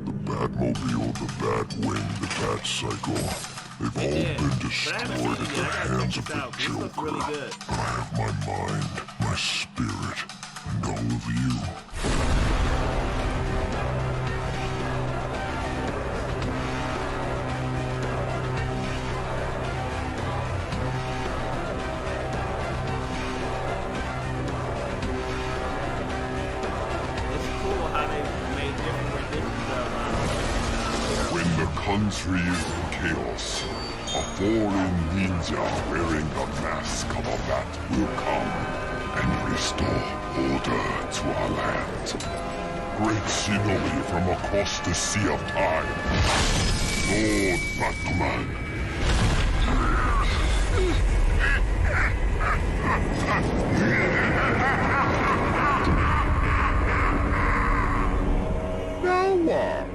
The Batmobile, the Batwing, the Bat-Cycle. They've all been destroyed at the hands of the Joker. Really good. But I have my mind, my spirit, and all of you. When the country is in chaos, a foreign ninja wearing the mask of a bat will come and restore order to our land. Great shinobi from across the sea of time, Lord Batman. Now what?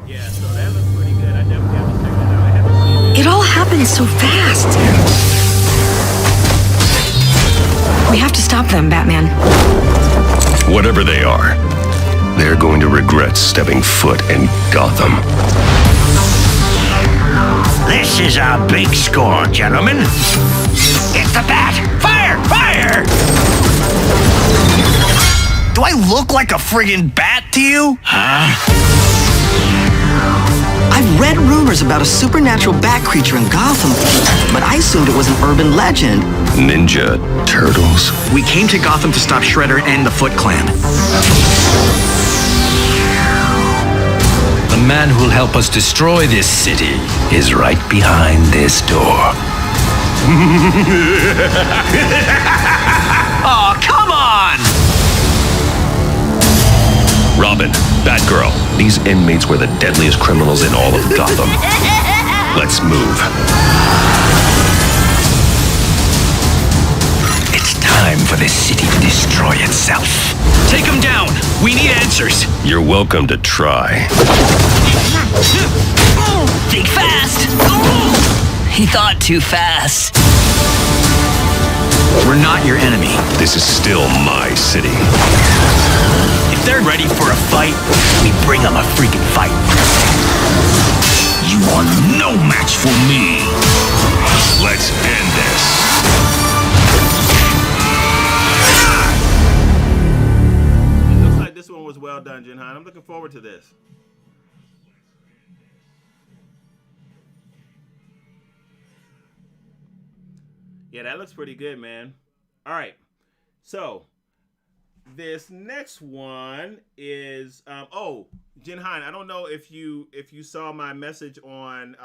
Yeah, so that looks pretty good. I definitely have to check that out. I haven't seen it. It all happened so fast. We have to stop them, Batman. Whatever they are, they're going to regret stepping foot in Gotham. This is a big score, gentlemen. It's the Bat! Fire! Fire! Do I look like a friggin' bat to you? Huh? I've read rumors about a supernatural bat creature in Gotham, but I assumed it was an urban legend. Ninja Turtles? We came to Gotham to stop Shredder and the Foot Clan. The man who'll help us destroy this city Is right behind this door. Oh, come on! Robin, Batgirl, these inmates were the deadliest criminals in all of Gotham. Let's move. It's time for this city to destroy itself. Take him down! We need answers! You're welcome to try. Think fast! He thought too fast. We're not your enemy. This is still my city. If they're ready for a fight, we bring them a freaking fight. You are no match for me. Let's end this. It looks like this one was well done, Jinhan. I'm looking forward to this. Yeah, that looks pretty good, man. All right. So, this next one is Jinhan, I don't know if you saw my message on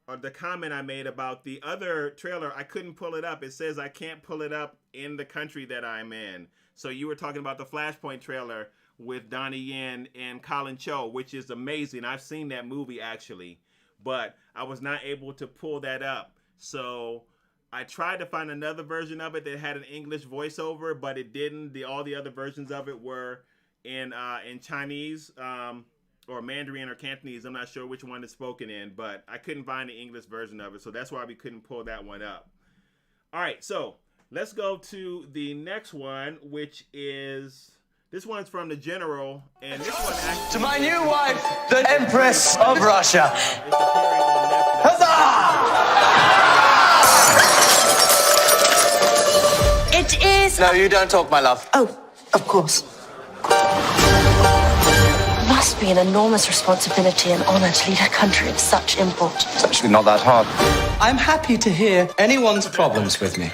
or the comment I made about the other trailer. I couldn't pull it up. It says I can't pull it up in the country that I'm in. So you were talking about the Flashpoint trailer with Donnie Yen and Colin Cho, which is amazing. I've seen that movie actually, but I was not able to pull that up. So I tried to find another version of it that had an English voiceover, but it didn't. All the other versions of it were in Chinese or Mandarin or Cantonese. I'm not sure which one it's spoken in, but I couldn't find the English version of it, so that's why we couldn't pull that one up. All right, so let's go to the next one, which is this one's from the General, and this one actually To my new wife, the Empress of Russia. it's appearing on Netflix. Huzzah! It is. No, you don't talk, my love. Oh, of course. Must be an enormous responsibility and honor to lead a country of such import. It's actually not that hard. I'm happy to hear anyone's problems with me.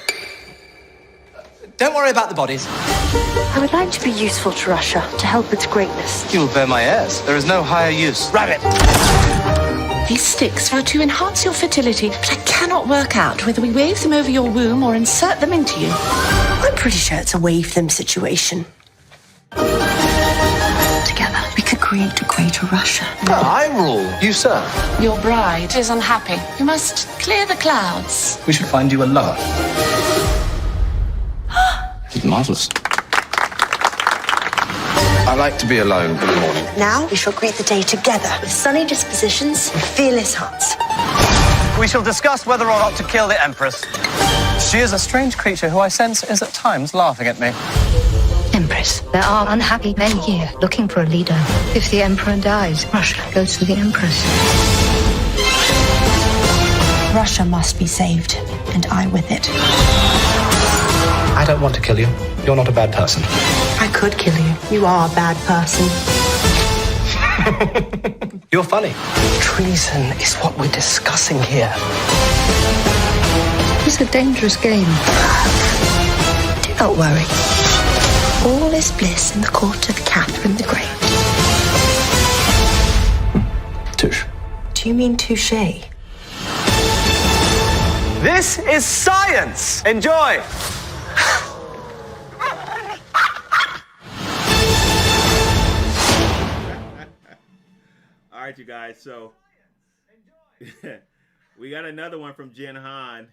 Don't worry about the bodies. I would like to be useful to Russia, to help its greatness. You will bear my heirs. There is no higher use. Rabbit! These sticks are to enhance your fertility, but I cannot work out whether we wave them over your womb or insert them into you. I'm pretty sure it's a wave them situation. Together, we could create a greater Russia. I rule. You serve. Your bride is unhappy. You must clear the clouds. We should find you a lover. Marvelous. I like to be alone in the morning. Now we shall greet the day together with sunny dispositions and fearless hearts. We shall discuss whether or not to kill the Empress. She is a strange creature who I sense is at times laughing at me. Empress, there are unhappy men here looking for a leader. If the Emperor dies, Russia goes to the Empress. Russia must be saved, and I with it. I don't want to kill you. You're not a bad person. I could kill you. You are a bad person. You're funny. Treason is what we're discussing here. It's a dangerous game. Do not worry. All is bliss in the court of Catherine the Great. Touche. Do you mean touche? This is science. Enjoy. All right, you guys. So we got another one from Jen Han,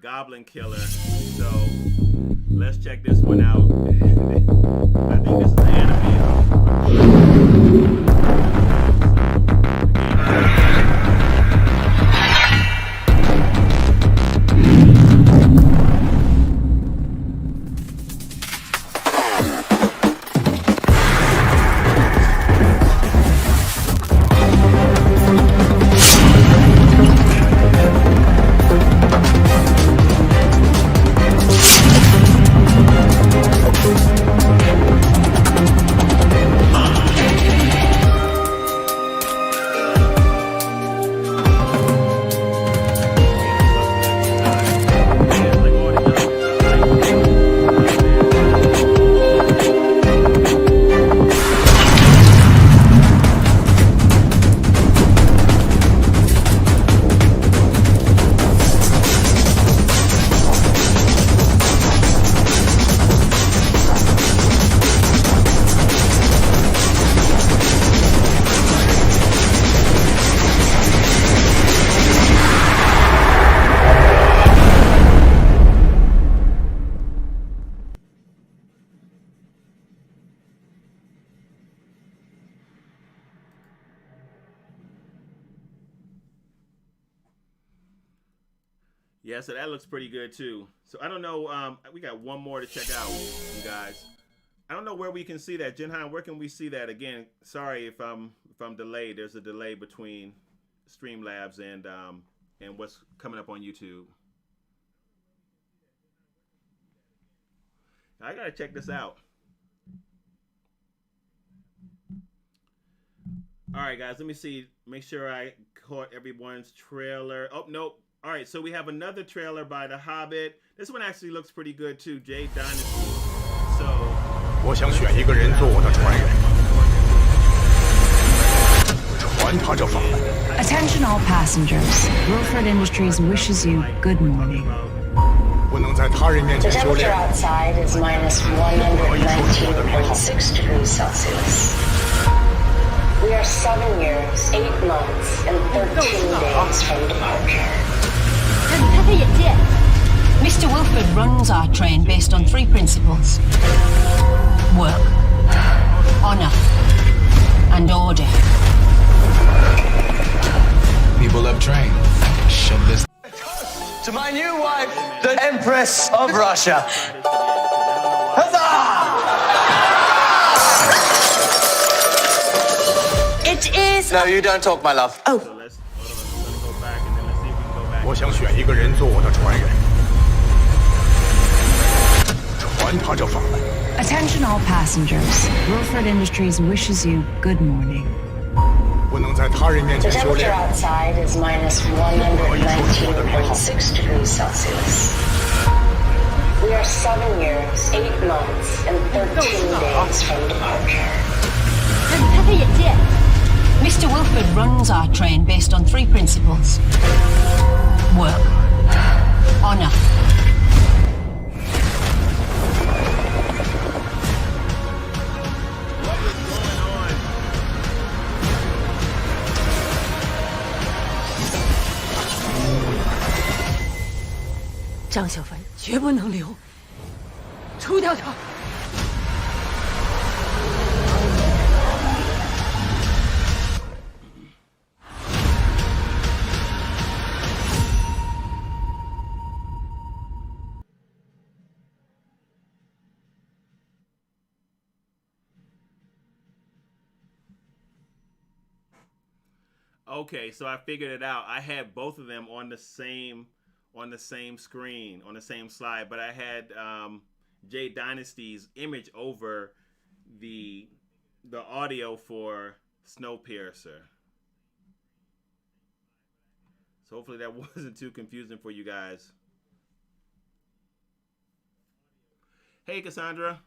Goblin Killer. So let's check this one out. I think this is an anime. Yeah, so that looks pretty good too. So I don't know. We got one more to check out, you guys. I don't know where we can see that. Jinhan, where can we see that? Again, sorry if I'm delayed. There's a delay between Streamlabs and what's coming up on YouTube. I gotta check this out. All right, guys, let me see. Make sure I caught everyone's trailer. Oh, nope. All right, so we have another trailer by The Hobbit. This one actually looks pretty good too. Jade Dynasty. So 我想选一个人做我的传人，传他这法。 Attention all passengers. Wilfred Industries wishes you good morning. 不能在他人面前修 The temperature 炼。 outside is minus 119.6 degrees Celsius. We are 7 years, 8 months, and 13 days from departure. Mr. Wilfred runs our train based on 3 principles: work, honor, and order. People love train. Shove this. To my new wife, the Empress of Russia. Huzzah! It is. No, you don't talk, my love. Oh, let's go back and then let's see if we can go back. 我想选一个人做我的传人，传他这法。 Attention all passengers. Wilfred Industries wishes you good morning. 不能在他人面 the 前修 temperature 炼。 outside is minus 119.6 degrees Celsius. We are 7 years, 8 months, and 13 days from departure. Mr. Wilfred runs our train based on 3 principles: work, honor. 张小凡绝不能留，除掉他。Okay, so I figured it out. I had both of them on the same screen, on the same slide, but I had Jade Dynasty's image over the audio for Snowpiercer. So hopefully that wasn't too confusing for you guys. Hey, Cassandra.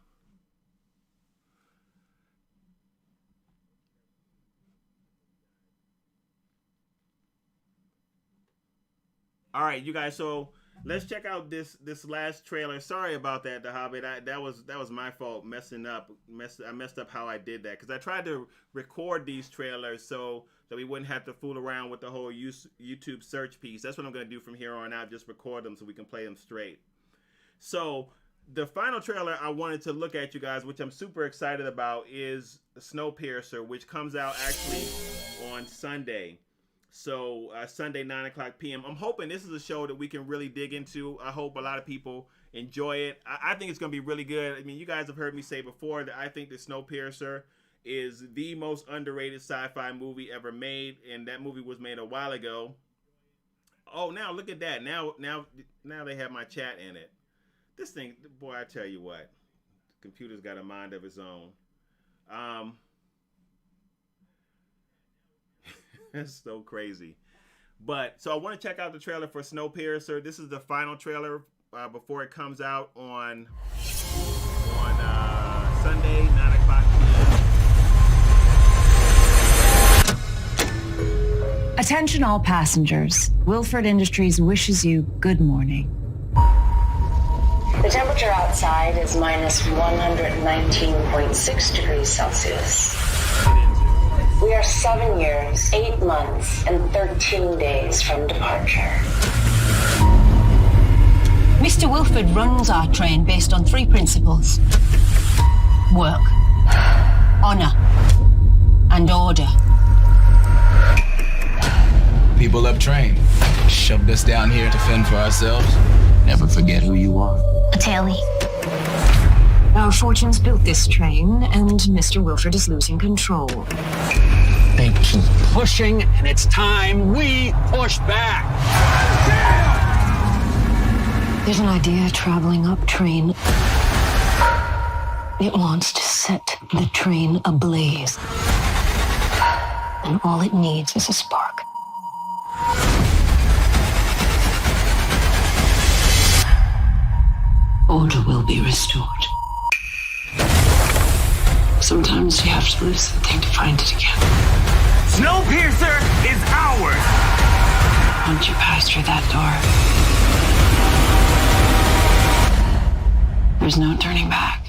All right, you guys. So let's check out this last trailer. Sorry about that, The Hobbit. That was my fault messing up. I messed up how I did that because I tried to record these trailers so that we wouldn't have to fool around with the whole YouTube search piece. That's what I'm gonna do from here on out. Just record them so we can play them straight. So the final trailer I wanted to look at, you guys, which I'm super excited about, is Snowpiercer, which comes out actually on Sunday. So Sunday, 9:00 p.m. I'm hoping this is a show that we can really dig into. I hope a lot of people enjoy it. I think it's going to be really good. I mean, you guys have heard me say before that I think that Snowpiercer is the most underrated sci-fi movie ever made, and that movie was made a while ago. Oh, now look at that. Now they have my chat in it. This thing, boy, I tell you what, the computer's got a mind of its own. That's so crazy. But so I want to check out the trailer for Snowpiercer. This is the final trailer before it comes out on Sunday, 9:00 p.m. Attention all passengers. Wilford Industries wishes you good morning. The temperature outside is minus 119.6 degrees Celsius. We are 7 years, 8 months, and 13 days from departure. Mr. Wilford runs our train based on 3 principles: work, honor, and order. People up train shoved us down here to fend for ourselves. Never forget who you are. A tailie. Our fortunes built this train, and Mr. Wilford is losing control. They keep pushing, and it's time we push back. There's an idea traveling up train. It wants to set the train ablaze. And all it needs is a spark. Order will be restored. Sometimes you have to lose something to find it again. Snowpiercer is ours! Once you pass through that door, there's no turning back.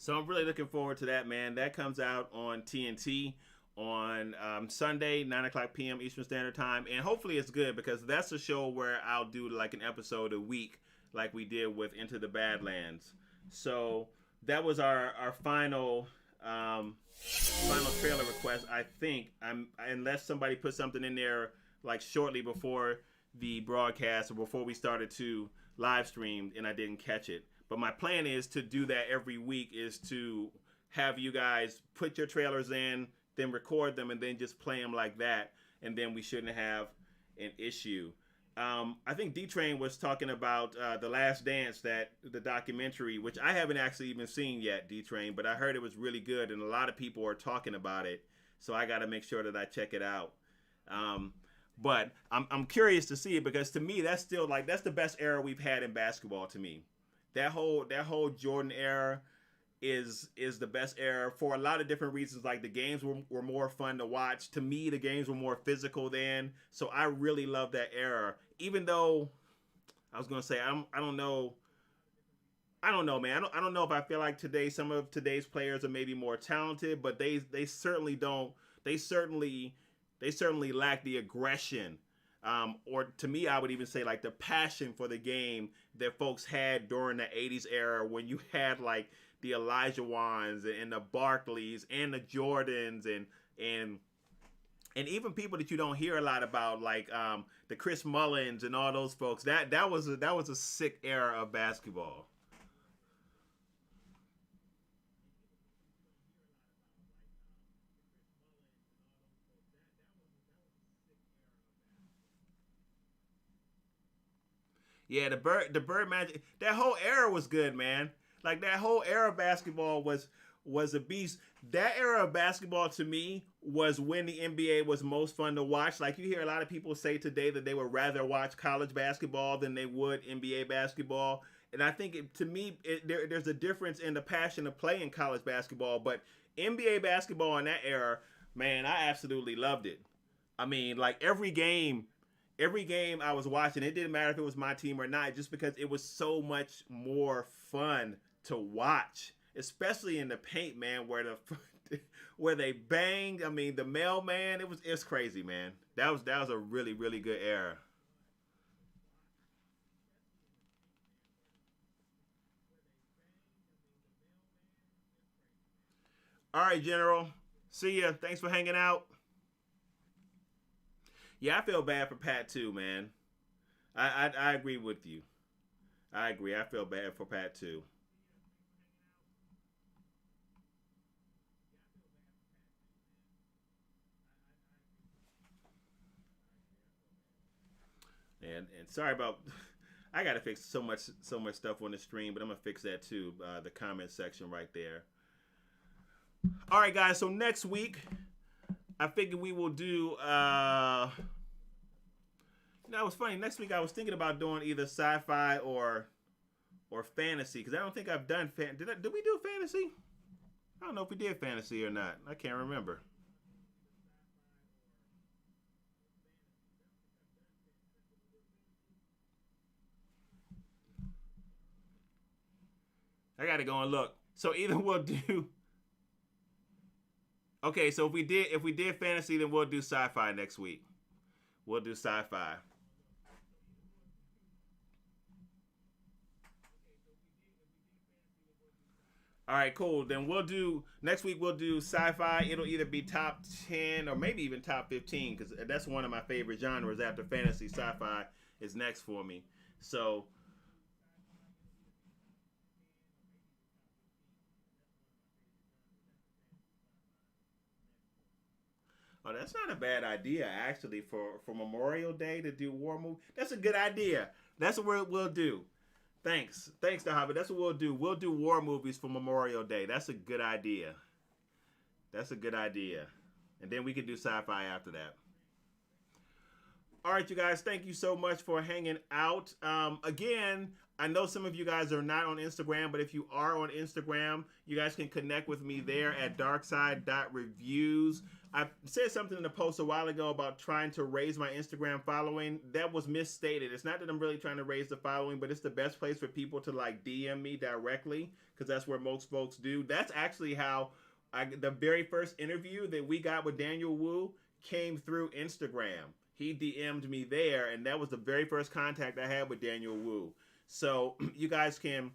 So I'm really looking forward to that, man. That comes out on TNT on Sunday, 9:00 p.m. Eastern Standard Time. And hopefully it's good because that's a show where I'll do like an episode a week like we did with Into the Badlands. So that was our final trailer request. I think, unless somebody put something in there like shortly before the broadcast or before we started to live stream and I didn't catch it. But my plan is to do that every week, is to have you guys put your trailers in, then record them, and then just play them like that. And then we shouldn't have an issue. I think D-Train was talking about The Last Dance, the documentary, which I haven't actually even seen yet, D-Train, but I heard it was really good, and a lot of people are talking about it. So I got to make sure that I check it out. But I'm curious to see it because to me, that's still that's the best era we've had in basketball to me. That whole Jordan era is the best era for a lot of different reasons. Like the games were more fun to watch. To me, the games were more physical then. So I really love that era. even though I was gonna say I don't know. I don't know, man. I don't know if I feel like some of today's players are maybe more talented, but they certainly don't. They certainly lack the aggression, or to me, I would even say like the passion for the game that folks had during the '80s era when you had like the Elijah Wans and the Barkleys and the Jordans and even people that you don't hear a lot about, like the Chris Mullins and all those folks. That was a sick era of basketball. Yeah, the Bird Magic, that whole era was good, man. Like that whole era of basketball was a beast. That era of basketball to me was when the NBA was most fun to watch. Like you hear a lot of people say today that they would rather watch college basketball than they would NBA basketball. And I think there's a difference in the passion of playing college basketball, but NBA basketball in that era, man, I absolutely loved it. I mean, like every game I was watching, it didn't matter if it was my team or not, just because it was so much more fun to watch, especially in the paint, man, where they banged. I mean, the mailman, it was crazy, man. That was a really, really good era. All right, General. See ya. Thanks for hanging out. Yeah, I feel bad for Pat too, man. I agree with you. I agree. I feel bad for Pat too. And sorry about I gotta fix so much stuff on the stream, but I'm gonna fix that too. The comment section right there. All right, guys. So next week, I figure we will do. It was funny. Next week, I was thinking about doing either sci-fi or fantasy, because I don't think I've done did we do fantasy? I don't know if we did fantasy or not. I can't remember. I gotta go and look. So either we'll do. Okay, so if we did fantasy, then we'll do sci-fi next week. We'll do sci-fi. All right, cool. Then next week we'll do sci-fi. It'll either be top 10 or maybe even top 15, because that's one of my favorite genres. After fantasy, sci-fi is next for me. So, oh, that's not a bad idea actually for Memorial Day to do war movie. That's a good idea. That's what we'll do. Thanks, Hobbit. That's what we'll do. We'll do war movies for Memorial Day. That's a good idea. That's a good idea. And then we can do sci-fi after that. All right, you guys. Thank you so much for hanging out. Again, I know some of you guys are not on Instagram, but if you are on Instagram, you guys can connect with me there at darkside.reviews. I said something in the post a while ago about trying to raise my Instagram following. That was misstated. It's not that I'm really trying to raise the following, but it's the best place for people to like DM me directly, because that's where most folks do. That's actually how the very first interview that we got with Daniel Wu came through Instagram. He DM'd me there, and that was the very first contact I had with Daniel Wu. So you guys can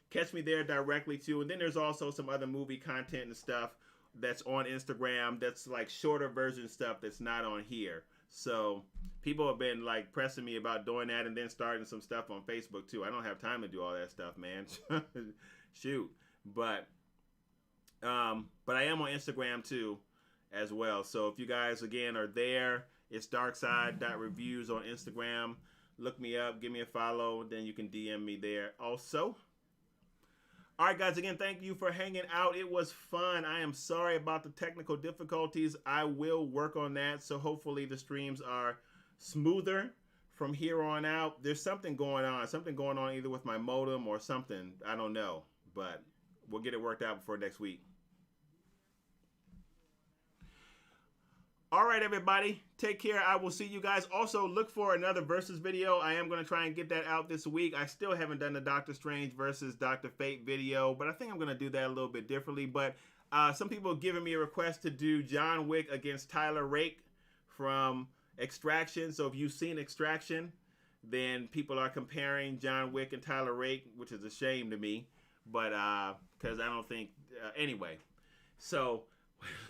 catch me there directly too. And then there's also some other movie content and stuff that's on Instagram that's like shorter version stuff that's not on here. So people have been like pressing me about doing that, and then starting some stuff on Facebook too. I don't have time to do all that stuff, man. Shoot. But I am on Instagram too as well. So if you guys again are there, it's darkside.reviews on Instagram. Look me up, give me a follow, then you can DM me there also. All right, guys, again, thank you for hanging out. It was fun. I am sorry about the technical difficulties. I will work on that, so hopefully the streams are smoother from here on out. There's something going on either with my modem or something. I don't know, but we'll get it worked out before next week. All right, everybody. Take care. I will see you guys. Also, look for another Versus video. I am going to try and get that out this week. I still haven't done the Doctor Strange versus Dr. Fate video, but I think I'm going to do that a little bit differently. But some people have given me a request to do John Wick against Tyler Rake from Extraction. So if you've seen Extraction, then people are comparing John Wick and Tyler Rake, which is a shame to me. But because I don't think... anyway, so...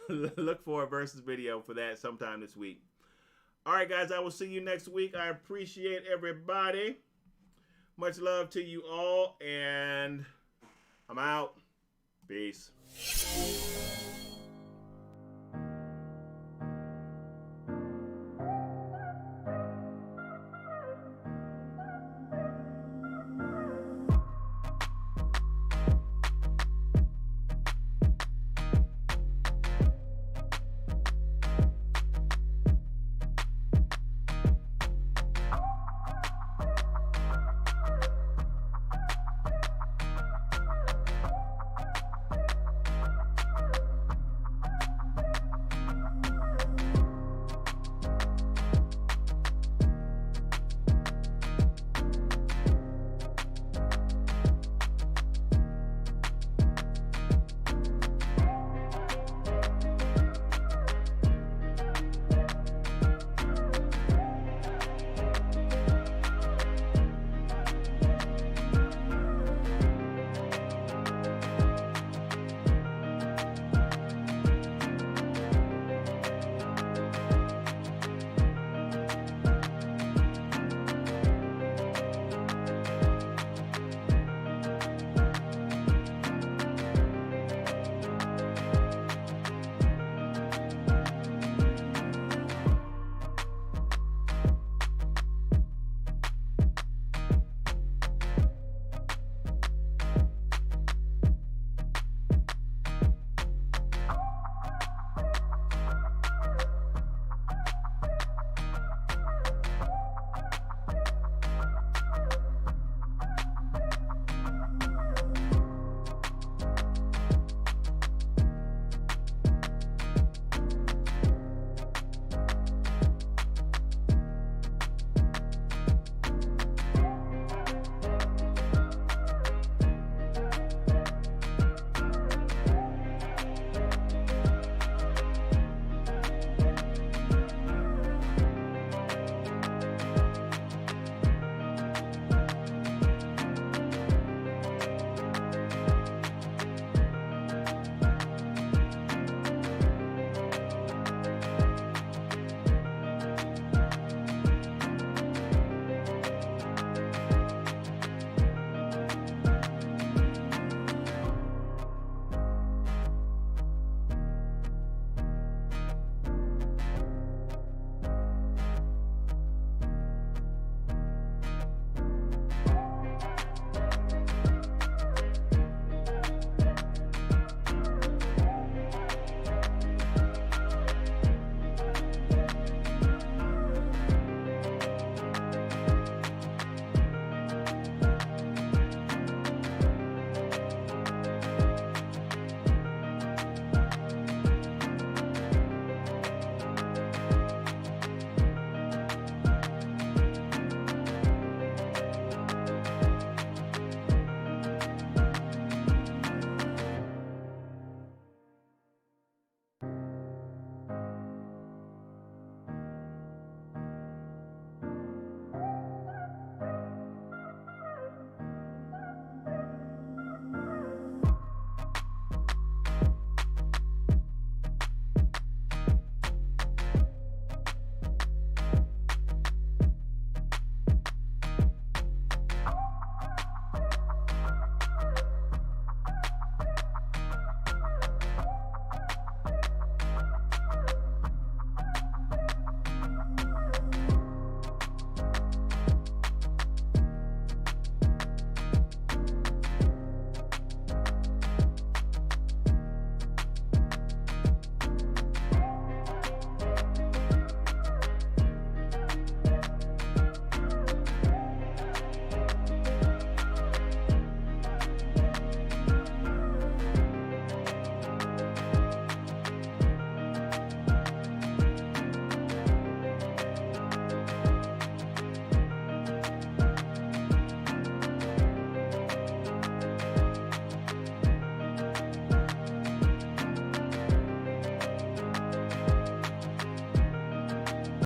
look for a Versus video for that sometime this week. All right, guys, I will see you next week. I appreciate everybody. Much love to you all, and I'm out. Peace.